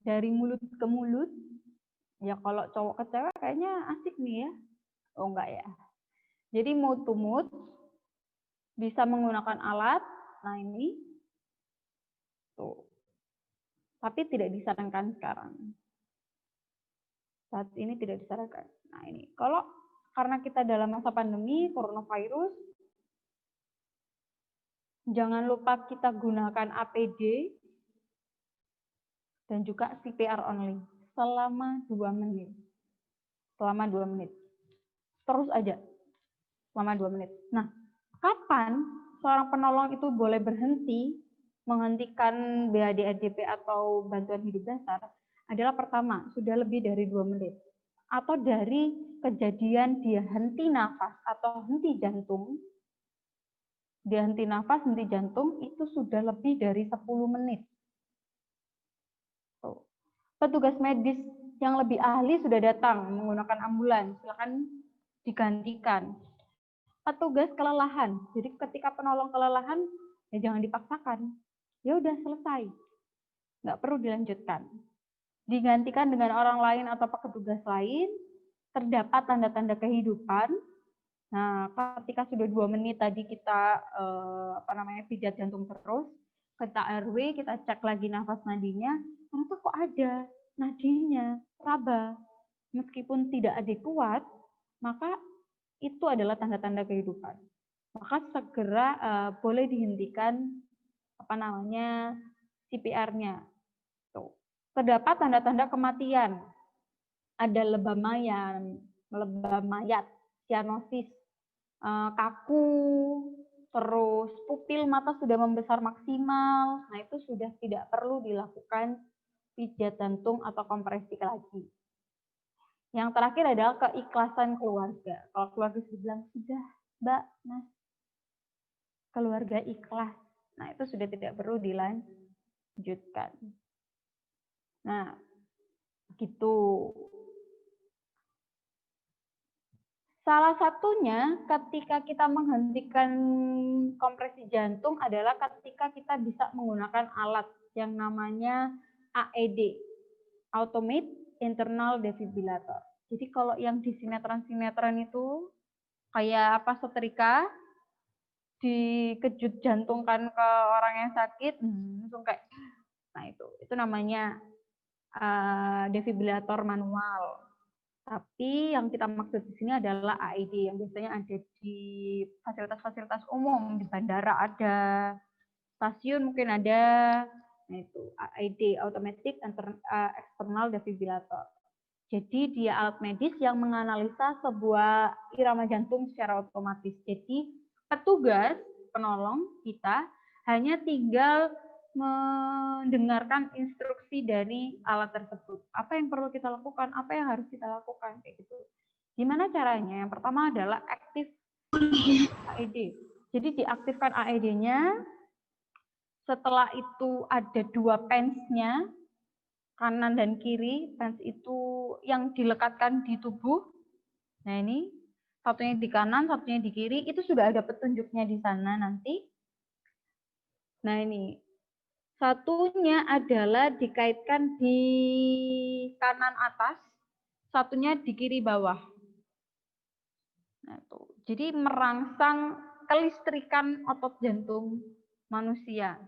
dari mulut ke mulut. Ya kalau cowok ke cewek kayaknya asik nih ya. Oh enggak ya. Jadi mau tumut, bisa menggunakan alat. Nah ini. Tuh. Tapi tidak disarankan sekarang. Saat ini tidak disarankan. Nah ini. Kalau karena kita dalam masa pandemi, coronavirus, jangan lupa kita gunakan APD dan juga CPR only selama 2 menit. Selama 2 menit. Terus aja. Selama 2 menit. Nah, kapan seorang penolong itu boleh berhenti menghentikan BAD-ADP atau bantuan hidup dasar adalah pertama, sudah lebih dari 2 menit. Atau dari kejadian dia henti nafas atau henti jantung, dia henti nafas, henti jantung, itu sudah lebih dari 10 menit. Petugas medis yang lebih ahli sudah datang menggunakan ambulans, silakan digantikan. Petugas kelelahan, jadi ketika penolong kelelahan, ya jangan dipaksakan. Ya udah selesai, nggak perlu dilanjutkan. Digantikan dengan orang lain atau petugas lain, terdapat tanda-tanda kehidupan. Nah, ketika sudah 2 menit tadi kita pijat jantung terus, kita airway, kita cek lagi nafas nadinya, ternyata kok ada nadinya raba. Meskipun tidak adekuat, maka itu adalah tanda-tanda kehidupan. Maka segera boleh dihentikan CPR-nya. Terdapat tanda-tanda kematian. Ada lebam mayat, sianosis, kaku, terus pupil mata sudah membesar maksimal. Nah, itu sudah tidak perlu dilakukan pijat jantung atau kompresi lagi. Yang terakhir adalah keikhlasan keluarga. Kalau keluarga sudah bilang, sudah, Mbak, Mas, keluarga ikhlas. Nah, itu sudah tidak perlu dilanjutkan. Nah, gitu. Salah satunya ketika kita menghentikan kompresi jantung adalah ketika kita bisa menggunakan alat yang namanya AED, Automated Internal Defibrillator. Jadi kalau yang di sinetron-sinetron itu kayak setrika, dikejut jantungkan ke orang yang sakit, langsung kayak, nah itu namanya defibrillator manual. Tapi yang kita maksud di sini adalah AED yang biasanya ada di fasilitas-fasilitas umum, di bandara ada, stasiun mungkin ada. Nah itu AED, Automatic External Defibrillator. Jadi dia alat medis yang menganalisa sebuah irama jantung secara otomatis. Jadi petugas penolong kita hanya tinggal mendengarkan instruksi dari alat tersebut. Apa yang perlu kita lakukan, apa yang harus kita lakukan, kayak gitu. Gimana caranya? Yang pertama adalah aktif AED. Jadi diaktifkan AED-nya, setelah itu ada 2 pens-nya, kanan dan kiri, pens itu yang dilekatkan di tubuh. Nah ini, satunya di kanan, satunya di kiri, itu sudah ada petunjuknya di sana nanti. Nah ini, satunya adalah dikaitkan di kanan atas, satunya di kiri bawah. Nah, tuh. Jadi merangsang kelistrikan otot jantung manusia.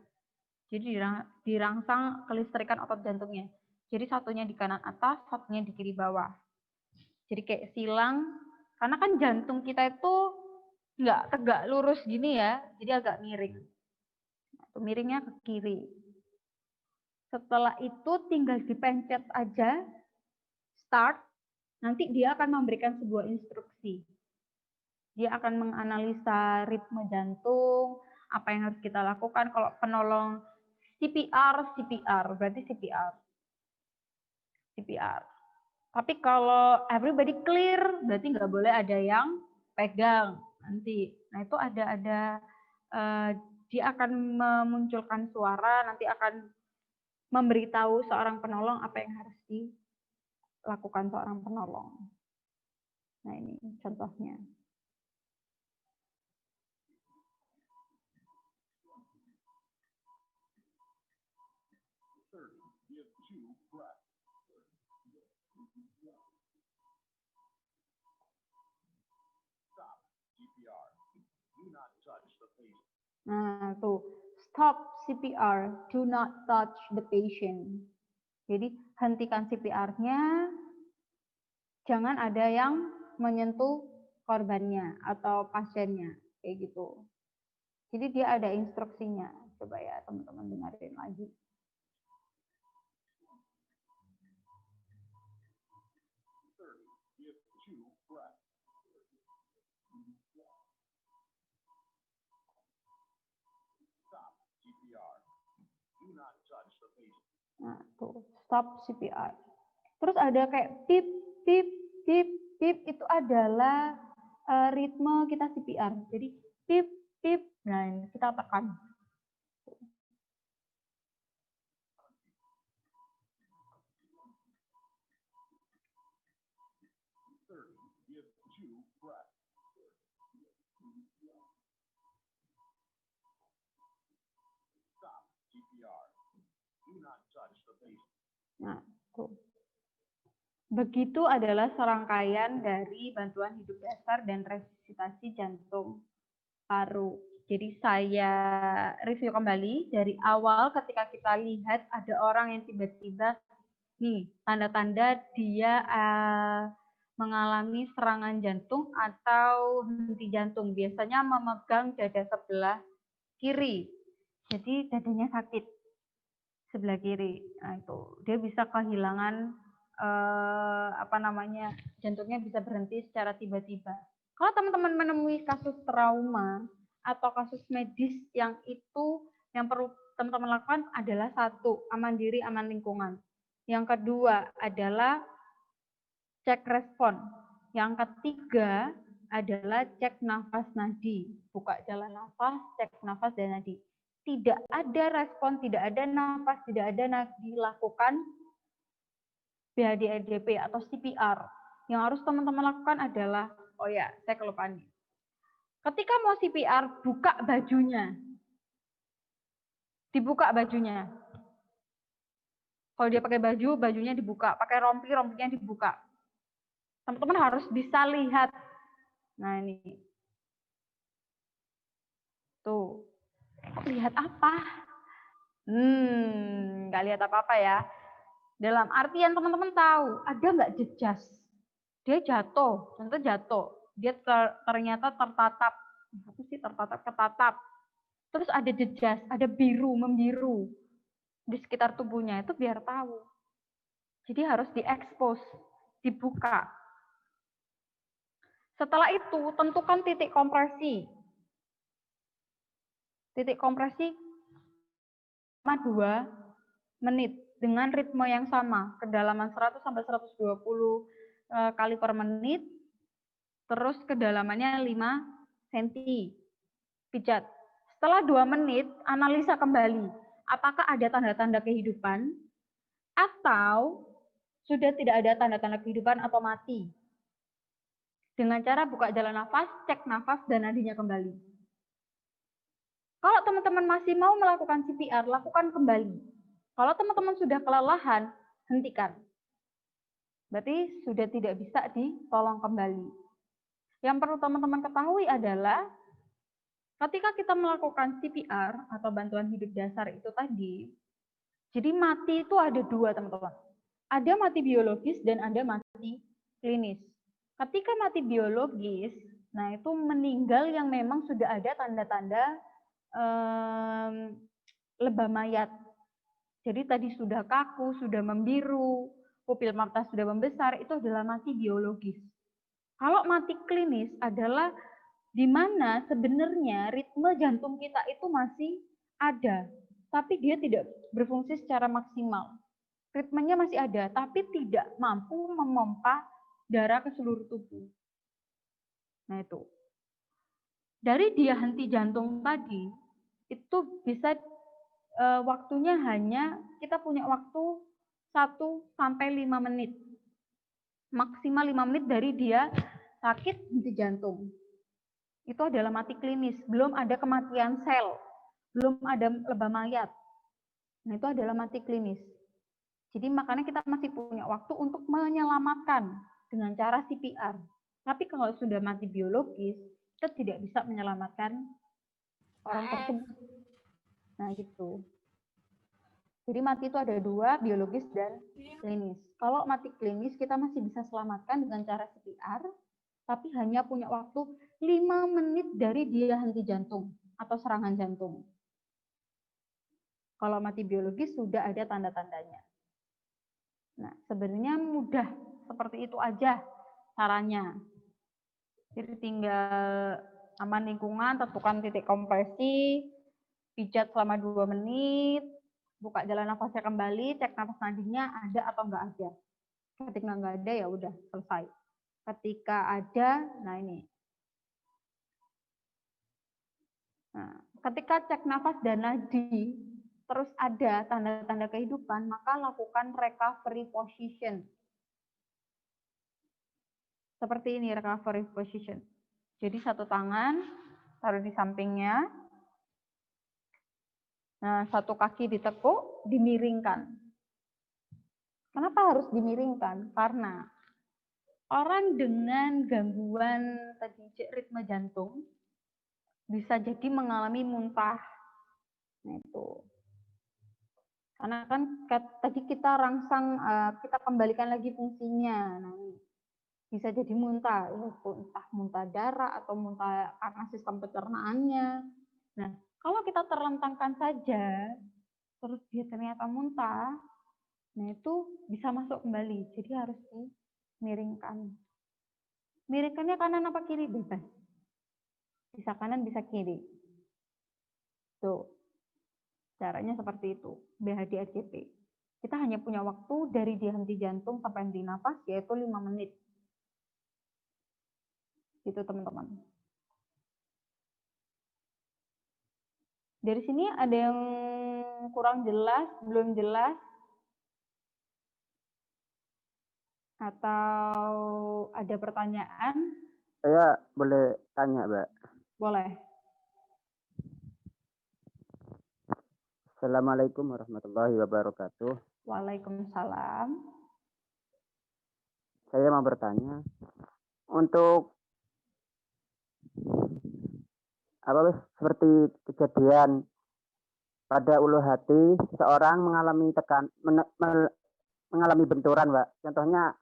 Jadi dirangsang kelistrikan otot jantungnya. Jadi satunya di kanan atas, satunya di kiri bawah. Jadi kayak silang, karena kan jantung kita itu nggak tegak lurus gini ya, jadi agak miring. Miringnya ke kiri. Setelah itu tinggal dipencet aja, start, nanti dia akan memberikan sebuah instruksi. Dia akan menganalisa ritme jantung, apa yang harus kita lakukan. Kalau penolong CPR, berarti CPR. Tapi kalau everybody clear, berarti nggak boleh ada yang pegang nanti. Nah itu ada dia akan memunculkan suara, nanti akan memberitahu seorang penolong apa yang harus dilakukan seorang penolong. Nah ini contohnya. Nah, tuh, stop CPR, do not touch the patient. Jadi, hentikan CPR-nya, jangan ada yang menyentuh korbannya atau pasiennya, kayak gitu. Jadi, dia ada instruksinya. Coba ya, teman-teman dengerin lagi. Nah, tuh, stop CPR. Terus ada kayak pip, pip, pip, pip, itu adalah ritme kita CPR. Jadi pip, pip, nah ini kita tekan. Nah, tuh. Begitu adalah serangkaian dari bantuan hidup dasar dan resusitasi jantung paru. Jadi saya review kembali dari awal ketika kita lihat ada orang yang tiba-tiba nih tanda-tanda dia mengalami serangan jantung atau henti jantung. Biasanya memegang dada sebelah kiri. Jadi dadanya sakit sebelah kiri. Nah, itu dia bisa kehilangan jantungnya bisa berhenti secara tiba-tiba. Kalau teman-teman menemui kasus trauma atau kasus medis yang perlu teman-teman lakukan adalah satu, aman diri, aman lingkungan. Yang kedua adalah cek respon. Yang ketiga adalah cek nafas nadi, buka jalan nafas, cek nafas dan nadi. Tidak ada respon, tidak ada nafas, tidak ada nadi, lakukan BHDP atau CPR. Yang harus teman-teman lakukan adalah, oh ya, saya kelupaan. Ketika mau CPR, buka bajunya. Dibuka bajunya. Kalau dia pakai baju, bajunya dibuka. Pakai rompi, rompinya dibuka. Teman-teman harus bisa lihat. Nah ini. Tuh. Lihat apa? Nggak lihat apa-apa ya. Dalam artian teman-teman tahu, ada nggak jejas? Dia jatuh, contoh jatuh. Dia ternyata tertatap. Apa sih tertatap? Ketatap. Terus ada jejas, ada biru, membiru di sekitar tubuhnya, itu biar tahu. Jadi harus diekspos, dibuka. Setelah itu, tentukan titik kompresi. Titik kompresi selama 2 menit. Dengan ritme yang sama, kedalaman 100 sampai 120 kali per menit, terus kedalamannya 5 cm. Pijat. Setelah 2 menit, analisa kembali. Apakah ada tanda-tanda kehidupan, atau sudah tidak ada tanda-tanda kehidupan atau mati. Dengan cara buka jalan nafas, cek nafas, dan nadinya kembali. Kalau teman-teman masih mau melakukan CPR, lakukan kembali. Kalau teman-teman sudah kelelahan, hentikan. Berarti sudah tidak bisa ditolong kembali. Yang perlu teman-teman ketahui adalah ketika kita melakukan CPR atau bantuan hidup dasar itu tadi, jadi mati itu ada 2, teman-teman. Ada mati biologis dan ada mati klinis. Ketika mati biologis, nah itu meninggal yang memang sudah ada tanda-tanda lebah mayat. Jadi tadi sudah kaku, sudah membiru, pupil mata sudah membesar, itu adalah mati biologis. Kalau mati klinis adalah di mana sebenarnya ritme jantung kita itu masih ada, tapi dia tidak berfungsi secara maksimal. Ritmenya masih ada, tapi tidak mampu memompa darah ke seluruh tubuh. Nah itu. Dari dia henti jantung tadi, itu bisa waktunya hanya, kita punya waktu 1 sampai 5 menit. Maksimal 5 menit dari dia sakit henti jantung. Itu adalah mati klinis, belum ada kematian sel, belum ada lebah mayat. Nah, itu adalah mati klinis. Jadi makanya kita masih punya waktu untuk menyelamatkan dengan cara CPR. Tapi kalau sudah mati biologis, kita tidak bisa menyelamatkan orang tersebut. Nah, gitu. Jadi mati itu ada 2, biologis dan klinis. Kalau mati klinis, kita masih bisa selamatkan dengan cara CPR, tapi hanya punya waktu 5 menit dari dia henti jantung atau serangan jantung. Kalau mati biologis sudah ada tanda-tandanya. Nah, sebenarnya mudah seperti itu aja caranya. Jadi tinggal aman lingkungan, tentukan titik kompresi, pijat selama 2 menit, buka jalan nafasnya kembali, cek nafas nadinya ada atau enggak ada. Ketika enggak ada ya udah selesai. Ketika ada, nah ini. Nah, ketika cek nafas dan nadi terus ada tanda-tanda kehidupan, maka lakukan recovery position. Seperti ini recovery position. Jadi satu tangan taruh di sampingnya. Nah, satu kaki ditekuk, dimiringkan. Kenapa harus dimiringkan? Karena orang dengan gangguan tadi ritme jantung bisa jadi mengalami muntah. Nah, itu. Karena kan tadi kita rangsang, kita kembalikan lagi fungsinya. Nah, bisa jadi muntah, entah muntah darah atau muntah karena sistem pencernaannya. Nah, kalau kita terlentangkan saja, terus dia ternyata muntah, nah itu bisa masuk kembali. Jadi harus dimiringkan. Miringkannya kanan apa kiri? Bebas. Bisa kanan, bisa kiri. Tuh. Caranya seperti itu. BHD-ACP. Kita hanya punya waktu dari dia henti jantung sampai henti nafas, yaitu 5 menit. Gitu, teman-teman. Dari sini ada yang kurang jelas, belum jelas? Atau ada pertanyaan? Saya boleh tanya, Mbak? Boleh. Assalamualaikum warahmatullahi wabarakatuh. Waalaikumsalam. Saya mau bertanya, untuk seperti kejadian pada ulu hati seorang mengalami mengalami benturan, Mbak. Contohnya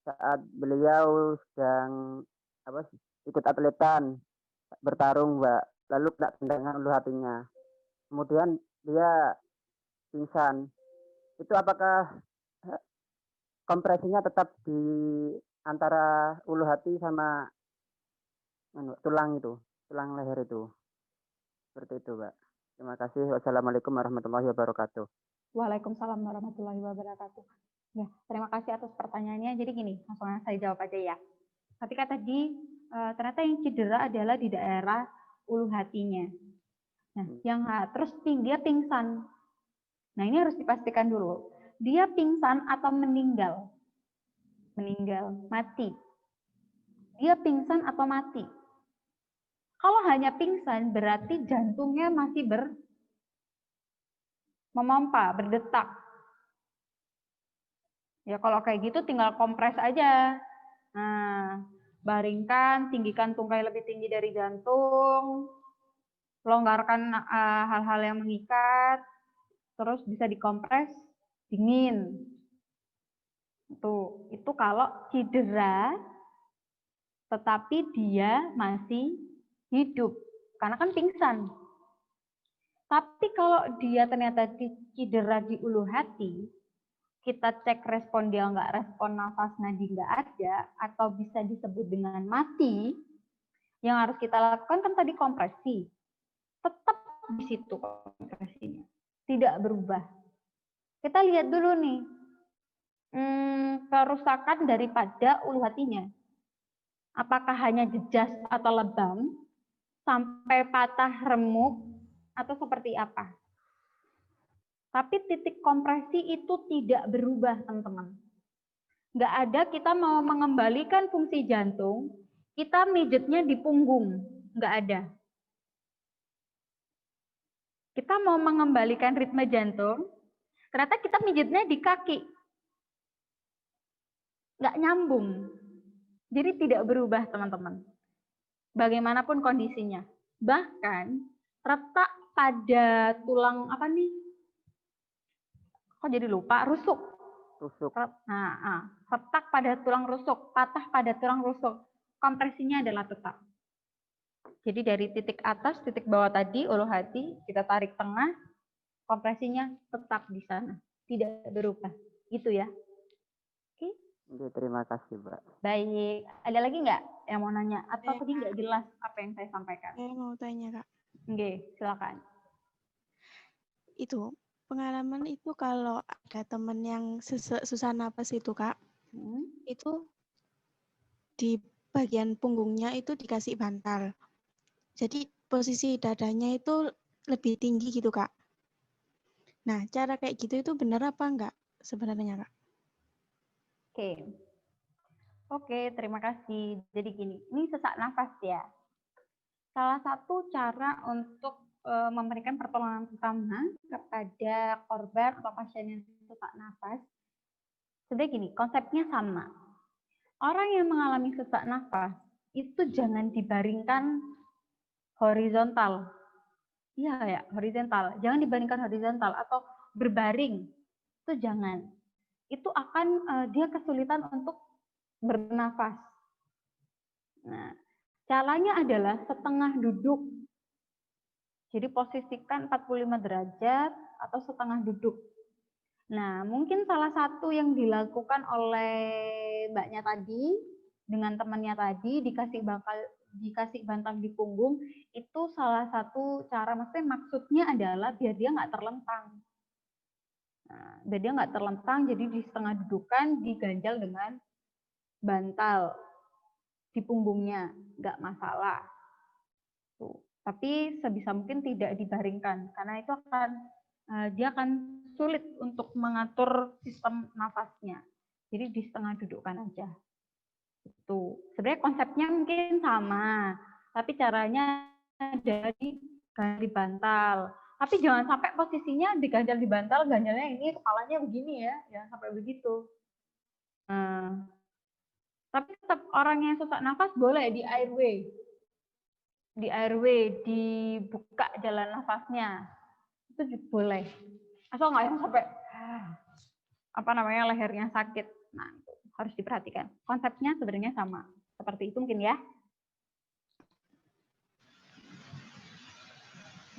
saat beliau sedang ikut atletan bertarung, Mbak, lalu kena tendangan ulu hatinya, kemudian dia pingsan. Itu apakah kompresinya tetap di antara ulu hati sama tulang leher itu? Seperti itu, Mbak. Terima kasih. Wassalamualaikum warahmatullahi wabarakatuh. Waalaikumsalam warahmatullahi wabarakatuh. Ya, terima kasih atas pertanyaannya. Jadi gini, langsung saya jawab aja ya. Ketika tadi ternyata yang cedera adalah di daerah ulu hatinya. Nah, terus dia pingsan. Nah, ini harus dipastikan dulu. Dia pingsan atau meninggal? Meninggal, mati. Dia pingsan atau mati? Kalau hanya pingsan, berarti jantungnya masih memompa, berdetak. Ya, kalau kayak gitu tinggal kompres aja. Nah, baringkan, tinggikan tungkai lebih tinggi dari jantung, longgarkan hal-hal yang mengikat, terus bisa dikompres dingin. Itu kalau cedera, tetapi dia masih hidup, karena kan pingsan. Tapi kalau dia ternyata cedera di ulu hati, kita cek respon dia nggak respon, nafas nadi nggak ada, atau bisa disebut dengan mati, yang harus kita lakukan kan tadi kompresi. Tetap di situ kompresinya, tidak berubah. Kita lihat dulu nih, kerusakan daripada ulu hatinya. Apakah hanya jejas atau lebam, sampai patah remuk, atau seperti apa? Tapi titik kompresi itu tidak berubah, teman-teman. Nggak ada kita mau mengembalikan fungsi jantung, kita mijetnya di punggung. Nggak ada. Kita mau mengembalikan ritme jantung, ternyata kita mijetnya di kaki. Nggak nyambung. Jadi tidak berubah, teman-teman. Bagaimanapun kondisinya. Bahkan retak pada tulang apa nih? Kok jadi lupa? Rusuk. Nah, retak pada tulang rusuk, patah pada tulang rusuk. Kompresinya adalah tetap. Jadi dari titik atas, titik bawah tadi, ulu hati, kita tarik tengah, kompresinya tetap di sana. Tidak berubah. Gitu ya. Oke? Terima kasih, Mbak. Baik. Ada lagi nggak yang mau nanya? Atau tadi nggak jelas apa yang saya sampaikan? Saya mau tanya, Kak. Oke, silakan. Itu pengalaman itu kalau ada teman yang susah napas itu, Kak, itu di bagian punggungnya itu dikasih bantal. Jadi posisi dadanya itu lebih tinggi gitu, Kak. Nah, cara kayak gitu itu benar apa enggak sebenarnya, Kak? Oke, terima kasih. Jadi gini, ini sesak nafas ya. Salah satu cara untuk memberikan pertolongan pertama kepada korban atau pasien yang sesak nafas, sebenarnya gini, konsepnya sama. Orang yang mengalami sesak nafas itu jangan dibaringkan horizontal. Iya ya, horizontal. Jangan dibaringkan horizontal atau berbaring. Itu jangan. Itu akan dia kesulitan untuk bernafas. Nah, caranya adalah setengah duduk. Jadi posisikan 45 derajat atau setengah duduk. Nah, mungkin salah satu yang dilakukan oleh mbaknya tadi dengan temannya tadi dikasih bantal di punggung, itu salah satu cara, maksudnya adalah biar dia nggak terlentang. Nah, biar dia nggak terlentang, jadi di setengah dudukan diganjal dengan bantal di punggungnya, nggak masalah. Tuh. Tapi sebisa mungkin tidak dibaringkan, karena itu dia akan sulit untuk mengatur sistem nafasnya. Jadi di setengah dudukkan aja. Itu sebenarnya konsepnya mungkin sama, tapi caranya dari bantal. Tapi jangan sampai posisinya diganjal di bantal, ganjalnya ini kepalanya begini ya, jangan sampai begitu. Tapi tetap orang yang sesak nafas boleh di airway. Di airway, dibuka jalan nafasnya. Itu juga boleh. Asal nggak yang sampai lehernya sakit. Nah, itu harus diperhatikan. Konsepnya sebenarnya sama. Seperti itu mungkin ya.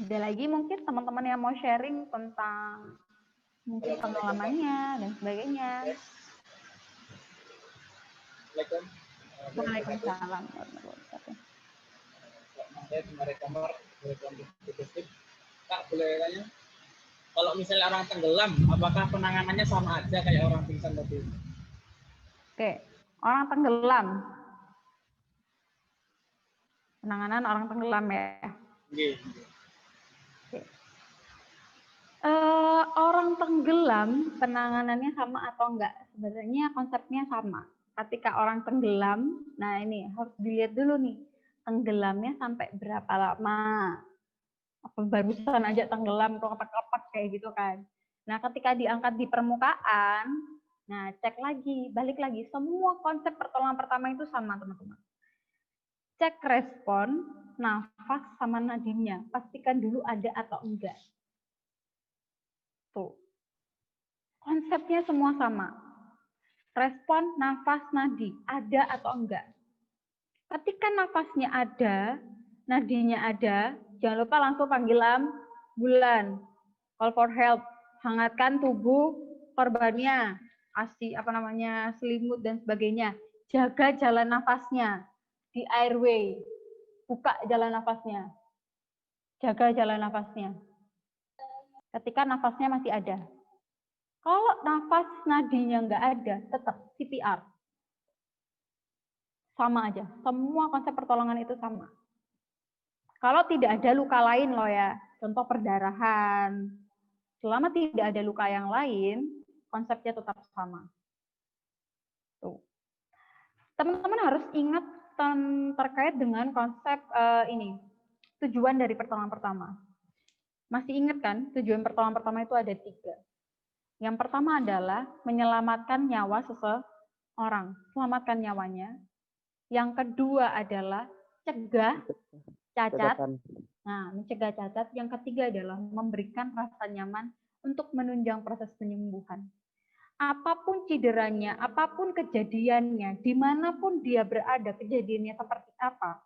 Ada lagi mungkin teman-teman yang mau sharing tentang mungkin pengalamannya dan sebagainya. Waalaikumsalam. Saya kemarin kamar Kak, boleh tanya, kalau misalnya orang tenggelam, apakah penanganannya sama aja kayak orang pingsan tadi? Oke, orang tenggelam. Penanganan orang tenggelam ya. Oke. Orang tenggelam penanganannya sama atau enggak? Sebenarnya konsepnya sama. Ketika orang tenggelam, nah ini harus dilihat dulu nih, tenggelamnya sampai berapa lama? Apa barusan aja tenggelam, kelepek-kelepek kayak gitu kan? Nah, ketika diangkat di permukaan, nah cek lagi, balik lagi, semua konsep pertolongan pertama itu sama teman-teman. Cek respon, nafas sama nadinya, pastikan dulu ada atau enggak. Tuh. Konsepnya semua sama. Respon, nafas, nadi, ada atau enggak. Ketika nafasnya ada, nadinya ada, jangan lupa langsung panggil bulan. Call for help. Hangatkan tubuh korbannya. Kasih selimut dan sebagainya. Jaga jalan nafasnya di airway. Buka jalan nafasnya. Jaga jalan nafasnya. Ketika nafasnya masih ada. Kalau nafas nadinya nggak ada, tetap CPR. Sama aja. Semua konsep pertolongan itu sama. Kalau tidak ada luka lain loh ya, contoh perdarahan. Selama tidak ada luka yang lain, konsepnya tetap sama. Tuh. Teman-teman harus ingat terkait dengan konsep tujuan dari pertolongan pertama. Masih ingat kan, tujuan pertolongan pertama itu ada 3. Yang pertama adalah menyelamatkan nyawa seseorang, selamatkan nyawanya. Yang kedua adalah cegah cacat. Nah, mencegah cacat. Yang ketiga adalah memberikan rasa nyaman untuk menunjang proses penyembuhan. Apapun cederanya, apapun kejadiannya, dimanapun dia berada, kejadiannya seperti apa,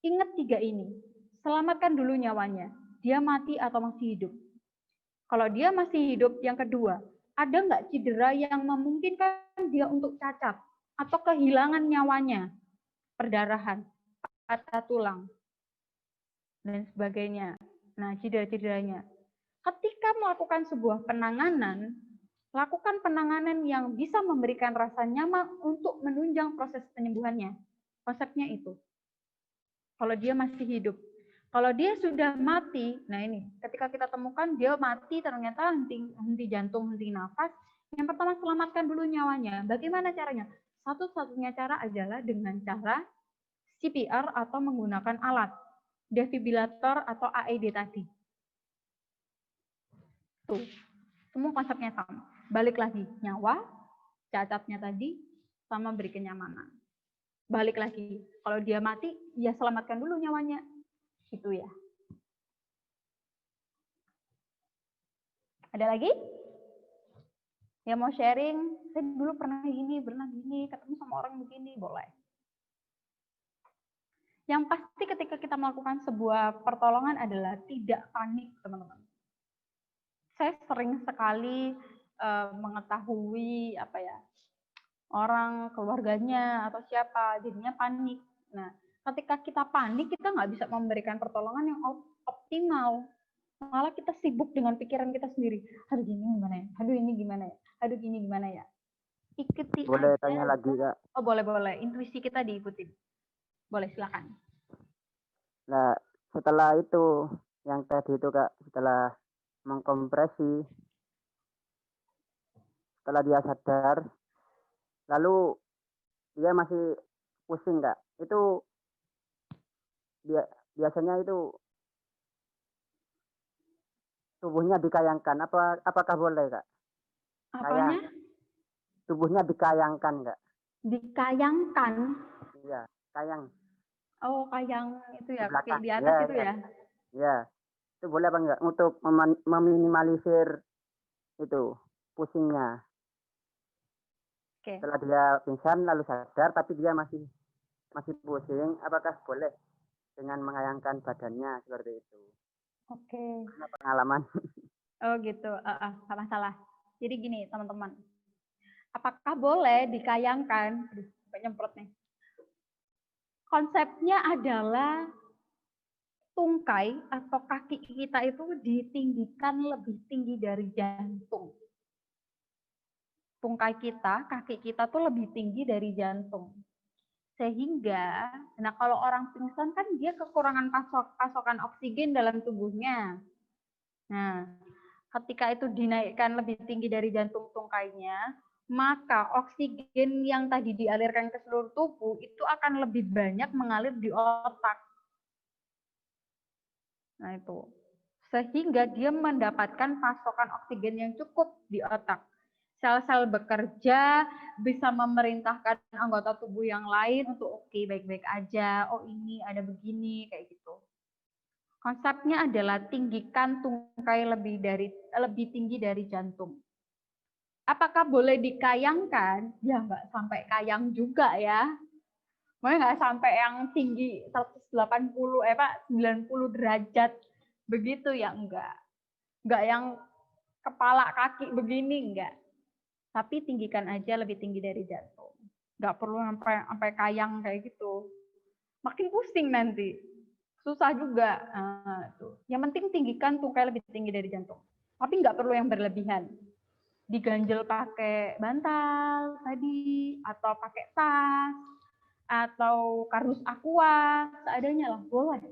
ingat 3 ini. Selamatkan dulu nyawanya. Dia mati atau masih hidup. Kalau dia masih hidup, yang kedua, ada nggak cedera yang memungkinkan dia untuk cacat atau kehilangan nyawanya, perdarahan, patah tulang, dan sebagainya. Nah, cedera-cederanya. Ketika melakukan sebuah penanganan, lakukan penanganan yang bisa memberikan rasa nyaman untuk menunjang proses penyembuhannya. Konsepnya itu. Kalau dia masih hidup. Kalau dia sudah mati, nah ini, ketika kita temukan dia mati, ternyata henti jantung, henti nafas, yang pertama selamatkan dulu nyawanya. Bagaimana caranya? Satu-satunya cara adalah dengan cara CPR atau menggunakan alat defibrilator atau AED tadi. Tuh, semua konsepnya sama. Balik lagi, nyawa, cacatnya tadi, sama beri kenyamanan. Balik lagi, kalau dia mati, ya selamatkan dulu nyawanya. Gitu ya. Ada lagi? Yang mau sharing, saya dulu pernah gini, ketemu sama orang begini, boleh. Yang pasti ketika kita melakukan sebuah pertolongan adalah tidak panik, teman-teman. Saya sering sekali mengetahui orang keluarganya atau siapa jadinya panik. Nah, ketika kita panik kita nggak bisa memberikan pertolongan yang optimal. Malah kita sibuk dengan pikiran kita sendiri. Aduh gini gimana ya? Aduh ini gimana ya? Aduh gini gimana ya? Ikuti Boleh aja. tanya lagi, Kak? Oh boleh. Intuisi kita diikutin. Boleh, silakan. Nah, setelah itu yang tadi itu, Kak, setelah mengkompresi, setelah dia sadar, lalu dia masih pusing, Kak. Itu biasanya itu tubuhnya dikayangkan. Apakah boleh, Kak? Apanya? Tubuhnya dikayangkan, Kak. Dikayangkan? Iya, kayang. Oh, kayang itu ya, kayak di atas ya, itu ya? Ya, itu boleh apa enggak untuk meminimalisir itu pusingnya. Oke. Setelah dia pingsan lalu sadar tapi dia masih pusing, apakah boleh dengan mengayangkan badannya seperti itu? Oke. Karena pengalaman. Oh gitu, nggak masalah. Jadi gini teman-teman, apakah boleh dikayangkan? Aduh, sampai nyemprot nih. Konsepnya adalah tungkai atau kaki kita itu ditinggikan lebih tinggi dari jantung. Tungkai kita, kaki kita tuh lebih tinggi dari jantung. Sehingga, nah kalau orang pingsan kan dia kekurangan pasokan oksigen dalam tubuhnya. Nah, ketika itu dinaikkan lebih tinggi dari jantung tungkainya, maka oksigen yang tadi dialirkan ke seluruh tubuh itu akan lebih banyak mengalir di otak. Nah itu. Sehingga dia mendapatkan pasokan oksigen yang cukup di otak. Sel-sel bekerja, bisa memerintahkan anggota tubuh yang lain untuk oke, baik-baik aja, oh ini ada begini, kayak gitu. Konsepnya adalah tinggikan tungkai lebih tinggi dari jantung. Apakah boleh dikayangkan? Ya nggak sampai kayang juga ya. Makanya nggak sampai yang tinggi 90 derajat begitu ya enggak yang kepala kaki begini enggak, tapi tinggikan aja lebih tinggi dari jantung, enggak perlu sampai kayang kayak gitu, makin pusing nanti, susah juga. Tuh. Yang penting tinggikan tungkai lebih tinggi dari jantung, tapi enggak perlu yang berlebihan, diganjel pakai bantal tadi atau pakai tas atau kardus aqua seadanya lah boleh.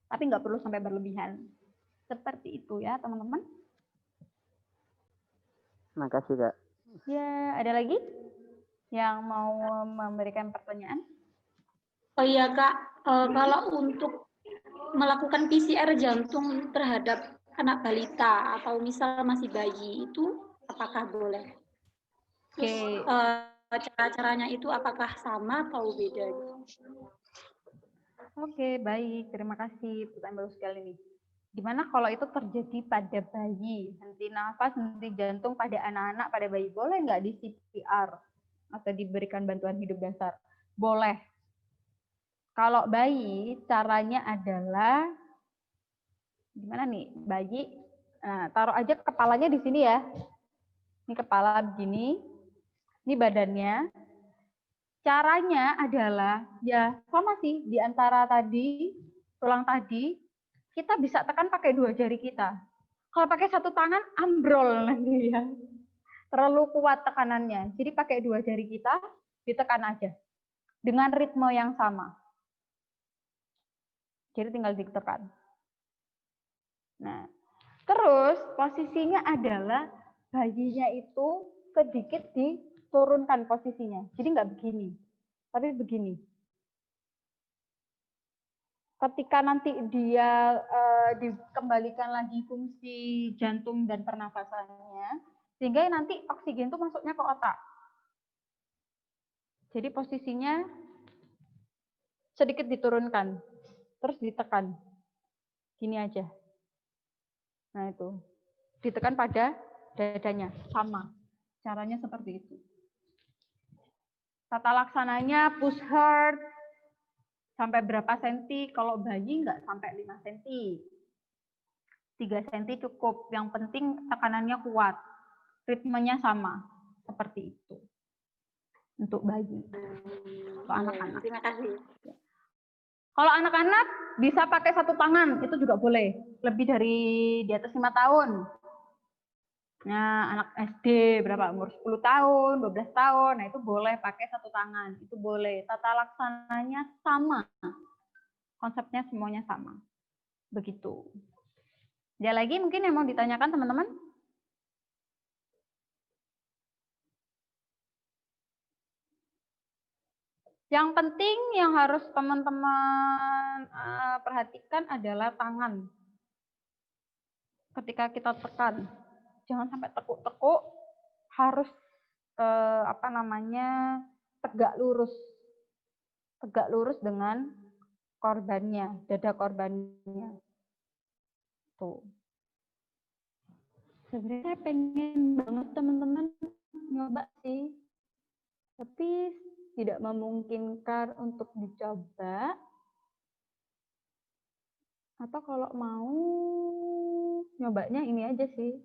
Tapi nggak perlu sampai berlebihan. Seperti itu ya, teman-teman. Makasih, Kak. Ya, ada lagi yang mau memberikan pertanyaan? Oh iya, Kak. Kalau untuk melakukan PCR jantung terhadap anak balita atau misal masih bayi itu apakah boleh? Terus cara-caranya itu apakah sama atau beda? Oke, baik. Terima kasih pertanyaan baru sekali nih. Gimana kalau itu terjadi pada bayi, henti nafas, henti jantung pada anak-anak, pada bayi, boleh nggak di CPR atau diberikan bantuan hidup dasar? Boleh. Kalau bayi, caranya adalah gimana nih? Bayi, taruh aja kepalanya di sini ya. Ini kepala begini, ini badannya. Caranya adalah ya sama sih, di antara tadi tulang tadi kita bisa tekan pakai 2 jari kita. Kalau pakai 1 tangan ambrol nanti ya, terlalu kuat tekanannya. Jadi pakai 2 jari kita ditekan aja dengan ritme yang sama. Jadi tinggal ditekan. Nah, terus posisinya adalah bayinya itu sedikit diturunkan posisinya. Jadi nggak begini, tapi begini. Ketika nanti dia dikembalikan lagi fungsi jantung dan pernafasannya, sehingga nanti oksigen itu masuknya ke otak. Jadi posisinya sedikit diturunkan, terus ditekan. Gini aja. Nah itu, ditekan pada dadanya, sama. Caranya seperti itu. Tata laksananya push hard, sampai berapa senti, kalau bayi nggak sampai 5 senti. 3 senti cukup, yang penting tekanannya kuat. Ritmenya sama, seperti itu. Untuk bayi. Untuk anak-anak. Terima kasih. Kalau anak-anak bisa pakai 1 tangan, itu juga boleh. Lebih dari di atas 5 tahun. Nah, anak SD berapa? Umur 10 tahun, 12 tahun, nah itu boleh pakai 1 tangan. Itu boleh. Tata laksananya sama. Konsepnya semuanya sama. Begitu. Ada lagi mungkin yang mau ditanyakan teman-teman? Yang penting yang harus teman-teman perhatikan adalah tangan. Ketika kita tekan, jangan sampai tekuk-tekuk, harus tegak lurus. Tegak lurus dengan korbannya, dada korbannya. Tuh. Sebenarnya saya pengen banget teman-teman nyoba sih, tapi tidak memungkinkan untuk dicoba. Atau kalau mau nyobanya ini aja sih.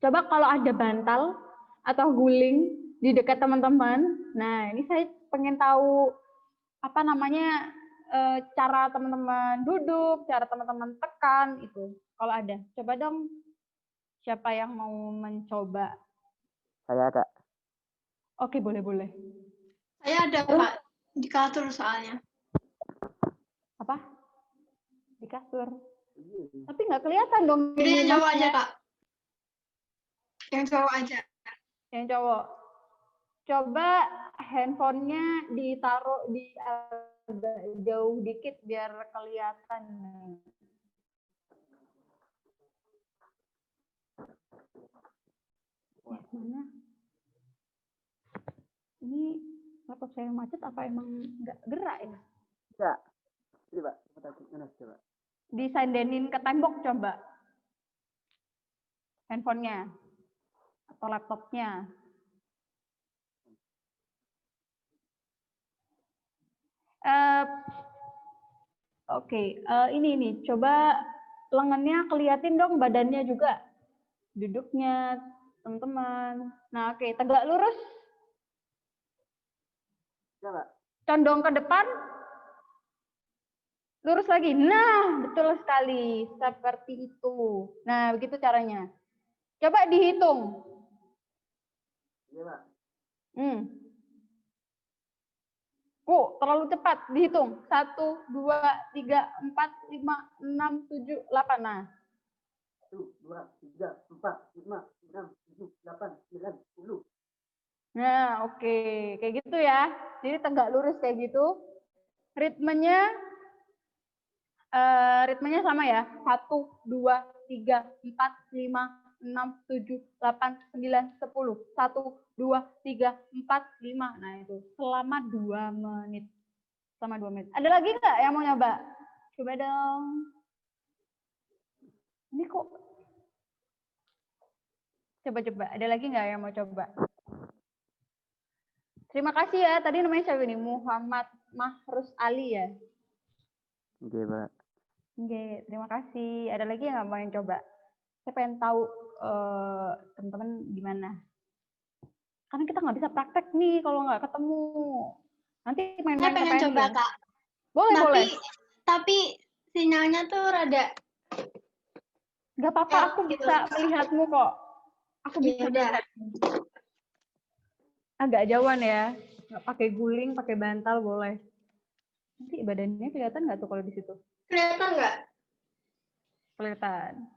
Coba kalau ada bantal atau guling di dekat teman-teman. Nah, ini saya pengen tahu cara teman-teman duduk, cara teman-teman tekan itu. Kalau ada, coba dong. Siapa yang mau mencoba? Saya ada. Oke, boleh. Saya ada, Pak. Di kasur soalnya. Apa? Di kasur. Tapi nggak kelihatan dong. Jadi yang cowok aja, Kak. Yang cowok aja. Yang cowok. Coba handphonenya ditaruh di agak jauh dikit biar kelihatan. Mana? Ini laptop saya macet apa emang nggak gerak ya? Enggak. Coba. Disandanin ke tembok coba. Handphonenya atau laptopnya. Oke, ini coba lengannya keliatin dong, badannya juga. Duduknya, teman-teman. Nah, oke, tegak lurus. Ya, Mbak. Condong ke depan. Lurus lagi. Nah, betul sekali. Seperti itu. Nah, begitu caranya. Coba dihitung. Iya, Mbak. Terlalu cepat. Dihitung. 1, 2, 3, 4, 5, 6, 7, 8. Nah. 1, 2, 3, 4, 5, 6, 7, 8, 9, 10. Nah, oke. Kayak gitu ya. Jadi tegak lurus kayak gitu. Ritmenya sama ya. 1, 2, 3, 4, 5, 6, 7, 8, 9, 10. 1, 2, 3, 4, 5. Nah, itu selama 2 menit. Selama 2 menit. Ada lagi nggak yang mau nyoba? Coba dong. Ini kok. Coba-coba. Ada lagi nggak yang mau coba? Terima kasih ya. Tadi namanya siapa nih? Muhammad Mahrus Ali ya? Oke, Mbak. Oke, terima kasih. Ada lagi yang mau yang coba? Saya pengen tahu teman-teman gimana. Karena kita nggak bisa praktek nih kalau nggak ketemu. Nanti main-main Saya pengen coba, Kak. Boleh. Tapi sinyalnya tuh rada. Nggak apa-apa, aku bisa melihatmu kok. Aku bisa melihatmu. Agak jauhan ya. Nggak pakai guling, pakai bantal boleh. Nanti badannya kelihatan nggak tuh kalau di situ? Kelihatan nggak? Kelihatan.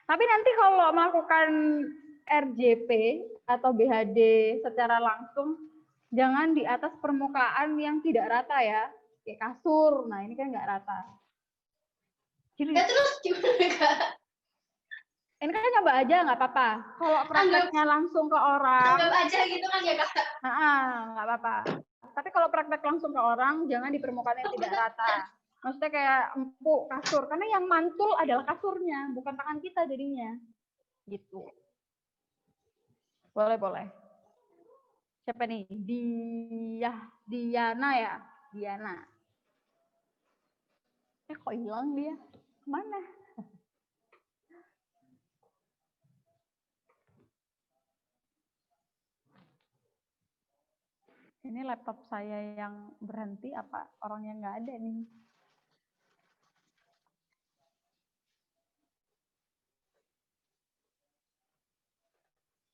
Tapi nanti kalau melakukan RJP atau BHD secara langsung, jangan di atas permukaan yang tidak rata ya. Kayak kasur, nah ini kan nggak rata. Jadi, ya terus gimana, Kak? Ini kan nyoba aja, nggak apa-apa. Kalau prakteknya langsung ke orang. Anggap aja gitu kan ya, Kak? Nggak apa-apa. Tapi kalau praktek langsung ke orang, jangan di permukaan yang tidak rata. Maksudnya kayak empuk kasur. Karena yang mantul adalah kasurnya, bukan tangan kita jadinya. Gitu. Boleh. Siapa nih? Diana ya? Diana. Kok hilang dia? Kemana? Ini laptop saya yang berhenti apa orangnya nggak ada nih?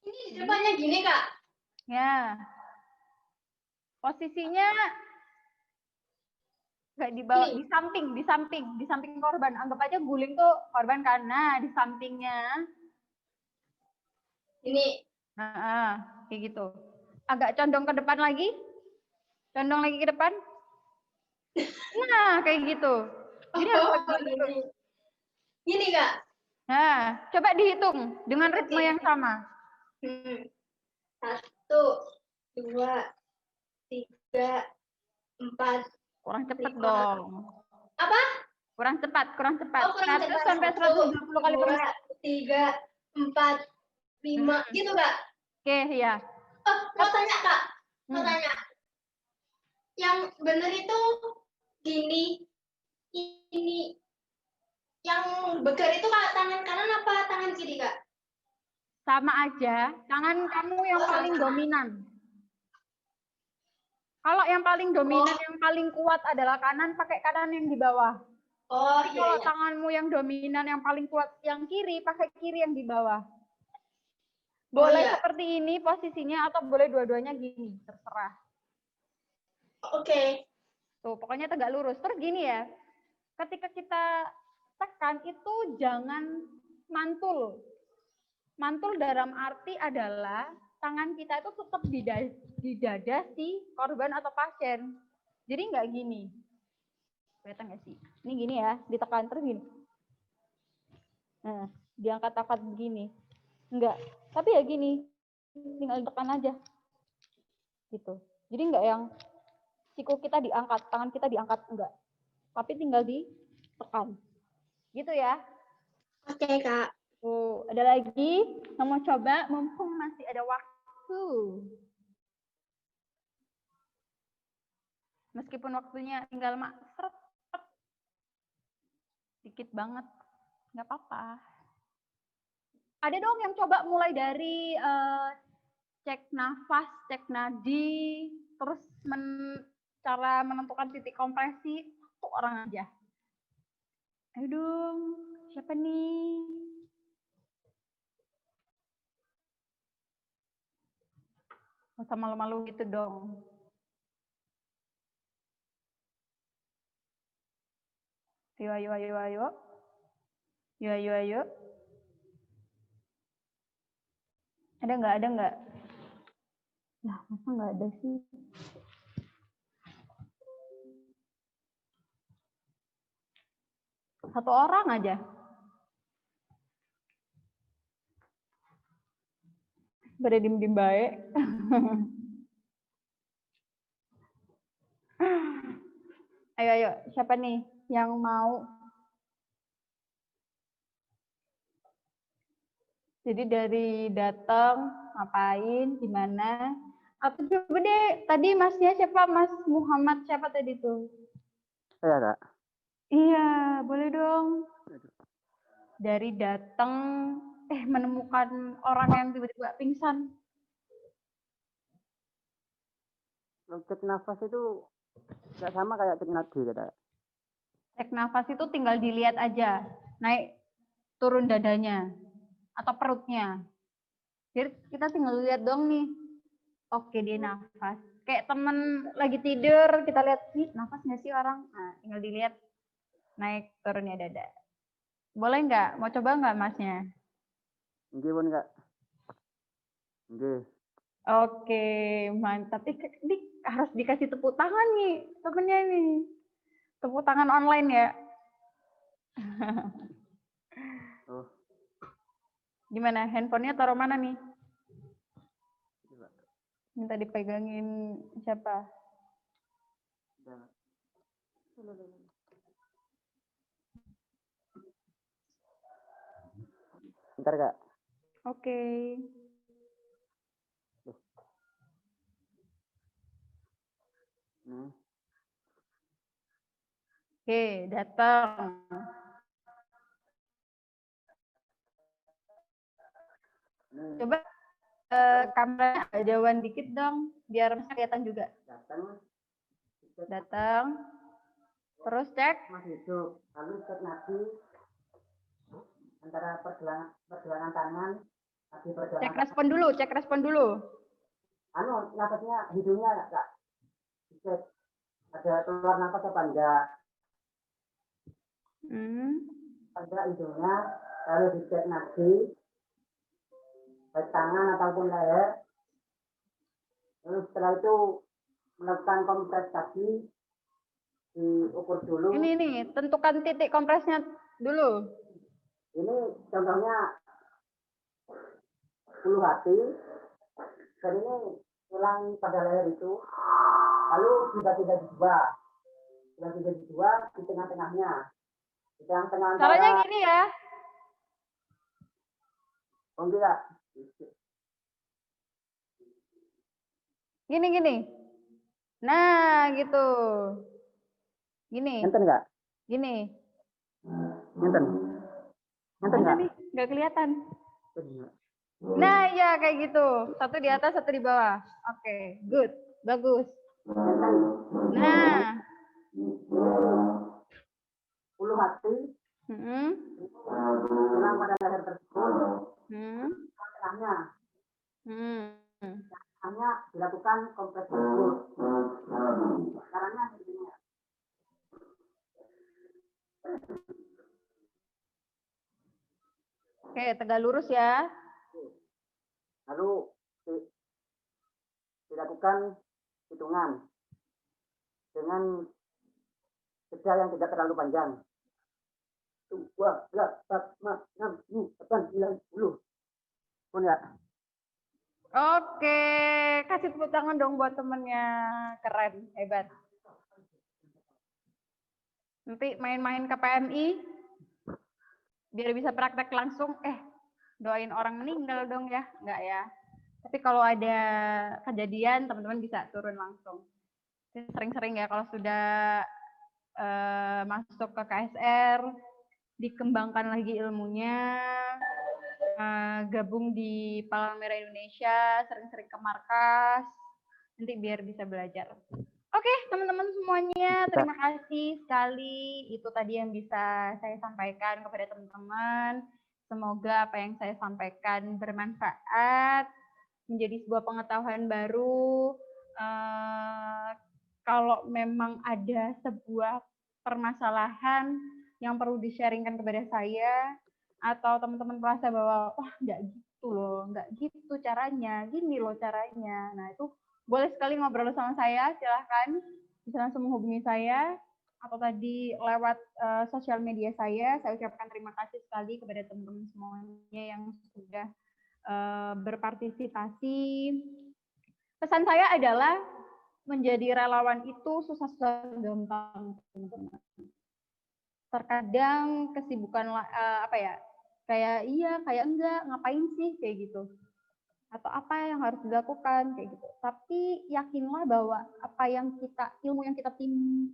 Ini di depannya gini, Kak. Ya. Posisinya nggak di bawah, di samping korban. Anggap aja guling tuh korban karena di sampingnya. Ini. Kayak gitu. Agak condong ke depan lagi. Condong lagi ke depan. Nah, kayak gitu. Jadi harus Gini, Kak. Nah, coba dihitung dengan ritme yang sama. 1, 2, 3, 4. Kurang cepat dong. Apa? Kurang cepat. Kurang 100 cepat. sampai 120 kali per menit. 3, 4, 5. Gitu, Kak. Oke, ya. Mau tanya, Kak. Mau tanya. Yang benar itu gini. Ini. Yang begar itu tangan kanan apa tangan kiri, Kak? Sama aja. Tangan kamu yang paling dominan. Kalau yang paling dominan, yang paling kuat adalah kanan, pakai kanan yang di bawah. Kalau tanganmu yang dominan, yang paling kuat yang kiri, pakai kiri yang di bawah. Boleh seperti ini posisinya atau boleh dua-duanya gini, terserah. Oke. Tuh, pokoknya tegak lurus. Terus gini ya, ketika kita tekan itu jangan mantul. Mantul dalam arti adalah tangan kita itu tetap di dada si korban atau pasien. Jadi nggak gini. Kelihatan nggak sih? Ini gini ya, ditekan terus gini. Nah, diangkat-angkat begini. Enggak. Tapi ya gini, tinggal ditekan aja. Gitu. Jadi nggak yang siku kita diangkat, tangan kita diangkat, enggak. Tapi tinggal ditekan. Gitu ya. Oke, Kak. Tuh, ada lagi yang mau coba, mumpung masih ada waktu. Meskipun waktunya tinggal Dikit banget. Nggak apa-apa. Ada dong yang coba mulai dari cek nafas, cek nadi, terus cara menentukan titik kompresi. Satu orang aja. Ayo dong, siapa nih? Gak usah malu-malu gitu dong. Ayo, ayo, ayo, ayo. Ayo, ayo, ayo. Ada nggak? Ada nggak? Nah, masa nggak ada sih? Satu orang aja. Pada diem-diem baik. Ayo, ayo. Siapa nih yang mau? Jadi dari datang, ngapain, gimana? Atau coba deh, tadi masnya siapa? Mas Muhammad siapa tadi tuh? Saya, Kak. Iya, boleh dong. Dari datang, menemukan orang yang tiba-tiba pingsan. Cek nafas itu nggak sama kayak cek nadi, Kak. Cek nafas itu tinggal dilihat aja, naik turun dadanya atau perutnya. Jadi kita tinggal lihat dong nih. Oke, dia nafas. Kayak temen lagi tidur, kita lihat nih nafas nggak sih orang? Nah, tinggal dilihat naik turunnya dada. Boleh nggak? Mau coba nggak masnya? Nggih, Bun, Kak. Nggih. Oke, mantap. Ini harus dikasih tepuk tangan nih temennya nih. Tepuk tangan online ya. Oh. Gimana? Handphonenya taruh mana nih? Minta dipegangin siapa? Bentar, Kak. Oke. Oke, datang. Coba kameranya jauhan dikit dong, biar masnya kelihatan juga. Datang. Terus cek. Masih hidup. Lalu cek nadi antara pergelangan tangan. Cek respon dulu, cek respon dulu. Nafasnya, hidungnya, Kak. Cek ada keluar nafas apa enggak. Ada hidungnya, lalu dicek nadi, baik tangan ataupun leher. Lalu setelah itu melakukan kompres tadi, diukur dulu. Ini nih, tentukan titik kompresnya dulu. Ini contohnya 10 hati, dan ini ulang pada leher itu, lalu dibagi di dua, di tengah-tengahnya. Di tengah-tengah antara... Caranya gini ya. Oh, enggak. Gini. Nah, gitu. Gini. Enten enggak? Gini. Enten enggak? Nih, enggak kelihatan. Nah, ya kayak gitu. Satu di atas, satu di bawah. Oke, good. Bagus. Nah. 10 hati. Ulang pada leher tersebut. Tengahnya. Tengahnya dilakukan kompres tersebut. Caranya begini. Oke, tegak lurus ya. Lalu dilakukan hitungan dengan jeda yang tidak terlalu panjang. 2, 4, 5, 6, 7, 8, 9, 10. Pun ya. Oke, kasih tepuk tangan dong buat temennya. Keren, hebat. Nanti main-main ke PMI, biar bisa praktek langsung. Doain orang meninggal dong ya, enggak ya. Tapi kalau ada kejadian, teman-teman bisa turun langsung. Sering-sering ya kalau sudah masuk ke KSR, dikembangkan lagi ilmunya, gabung di Palang Merah Indonesia, sering-sering ke markas, nanti biar bisa belajar. Oke, teman-teman semuanya, terima kasih sekali. Itu tadi yang bisa saya sampaikan kepada teman-teman. Semoga apa yang saya sampaikan bermanfaat, menjadi sebuah pengetahuan baru. Kalau memang ada sebuah permasalahan yang perlu di-sharingkan kepada saya, atau teman-teman merasa bahwa, wah nggak gitu loh, nggak gitu caranya, gini loh caranya. Nah itu boleh sekali ngobrol sama saya, silahkan bisa langsung menghubungi saya, atau tadi lewat sosial media saya. Saya ucapkan terima kasih sekali kepada teman-teman semuanya yang sudah berpartisipasi. Pesan saya adalah menjadi relawan itu susah-susah gampang, teman-teman. Terkadang kesibukan kayak iya, kayak enggak, ngapain sih kayak gitu. Atau apa yang harus dilakukan kayak gitu. Tapi yakinlah bahwa apa yang ilmu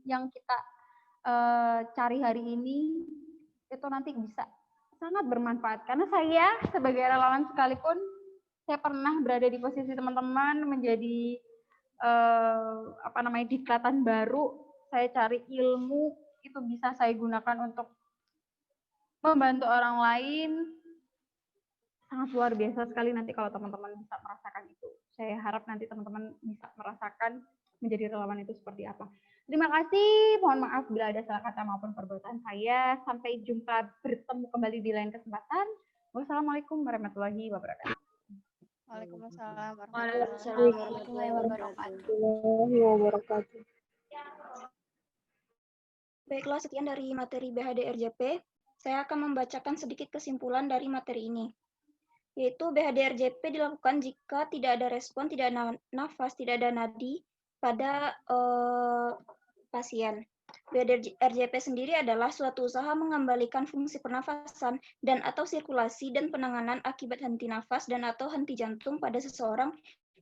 yang kita cari hari ini itu nanti bisa sangat bermanfaat. Karena saya sebagai relawan sekalipun, saya pernah berada di posisi teman-teman menjadi diklatan baru. Saya cari ilmu itu bisa saya gunakan untuk membantu orang lain. Sangat luar biasa sekali nanti kalau teman-teman bisa merasakan itu. Saya harap nanti teman-teman bisa merasakan menjadi relawan itu seperti apa. Terima kasih, mohon maaf bila ada salah kata maupun perbuatan saya. Sampai jumpa, bertemu kembali di lain kesempatan. Wassalamualaikum warahmatullahi wabarakatuh. Waalaikumsalam warahmatullahi wabarakatuh. Baiklah, sekian dari materi BHD-RJP. Saya akan membacakan sedikit kesimpulan dari materi ini. Yaitu BHD-RJP dilakukan jika tidak ada respon, tidak ada nafas, tidak ada nadi pada pasien. BHD-RJP sendiri adalah suatu usaha mengembalikan fungsi pernafasan dan atau sirkulasi dan penanganan akibat henti nafas dan atau henti jantung pada seseorang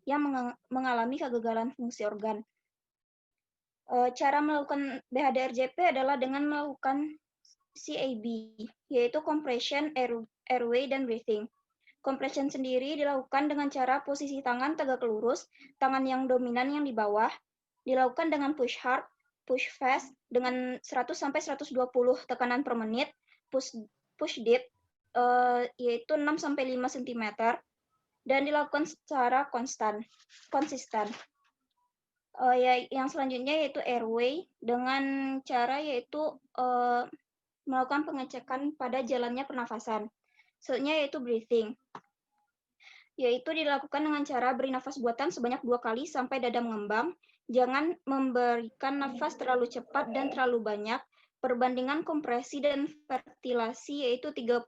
yang mengalami kegagalan fungsi organ. Cara melakukan BHD-RJP adalah dengan melakukan CAB, yaitu compression, airway, dan breathing. Compression sendiri dilakukan dengan cara posisi tangan tegak lurus, tangan yang dominan yang di bawah, dilakukan dengan push hard, push fast dengan 100-120 tekanan per menit, push deep yaitu 6-5 cm, dan dilakukan secara konsisten. Yang selanjutnya yaitu airway dengan cara yaitu melakukan pengecekan pada jalannya pernafasan. Selanjutnya yaitu breathing, yaitu dilakukan dengan cara beri nafas buatan sebanyak 2 kali sampai dada mengembang. Jangan memberikan nafas terlalu cepat dan terlalu banyak. Perbandingan kompresi dan ventilasi yaitu 30:2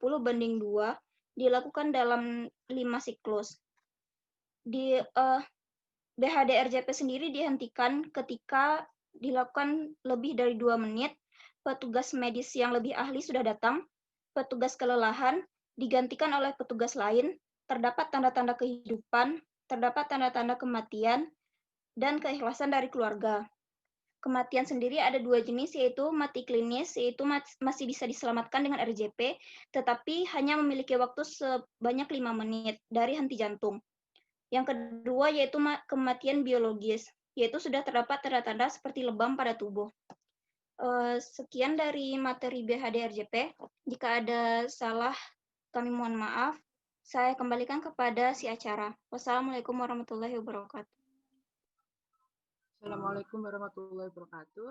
dilakukan dalam 5 siklus. BHD-RJP sendiri dihentikan ketika dilakukan lebih dari 2 menit, petugas medis yang lebih ahli sudah datang, petugas kelelahan, digantikan oleh petugas lain, terdapat tanda-tanda kehidupan, terdapat tanda-tanda kematian, dan keikhlasan dari keluarga. Kematian sendiri ada 2 jenis, yaitu mati klinis, yaitu masih bisa diselamatkan dengan RJP, tetapi hanya memiliki waktu sebanyak 5 menit dari henti jantung. Yang kedua yaitu kematian biologis, yaitu sudah terdapat tanda-tanda seperti lebam pada tubuh. Sekian dari materi BHD-RJP. Jika ada salah, kami mohon maaf. Saya kembalikan kepada si acara. Wassalamualaikum warahmatullahi wabarakatuh. Assalamualaikum warahmatullahi wabarakatuh.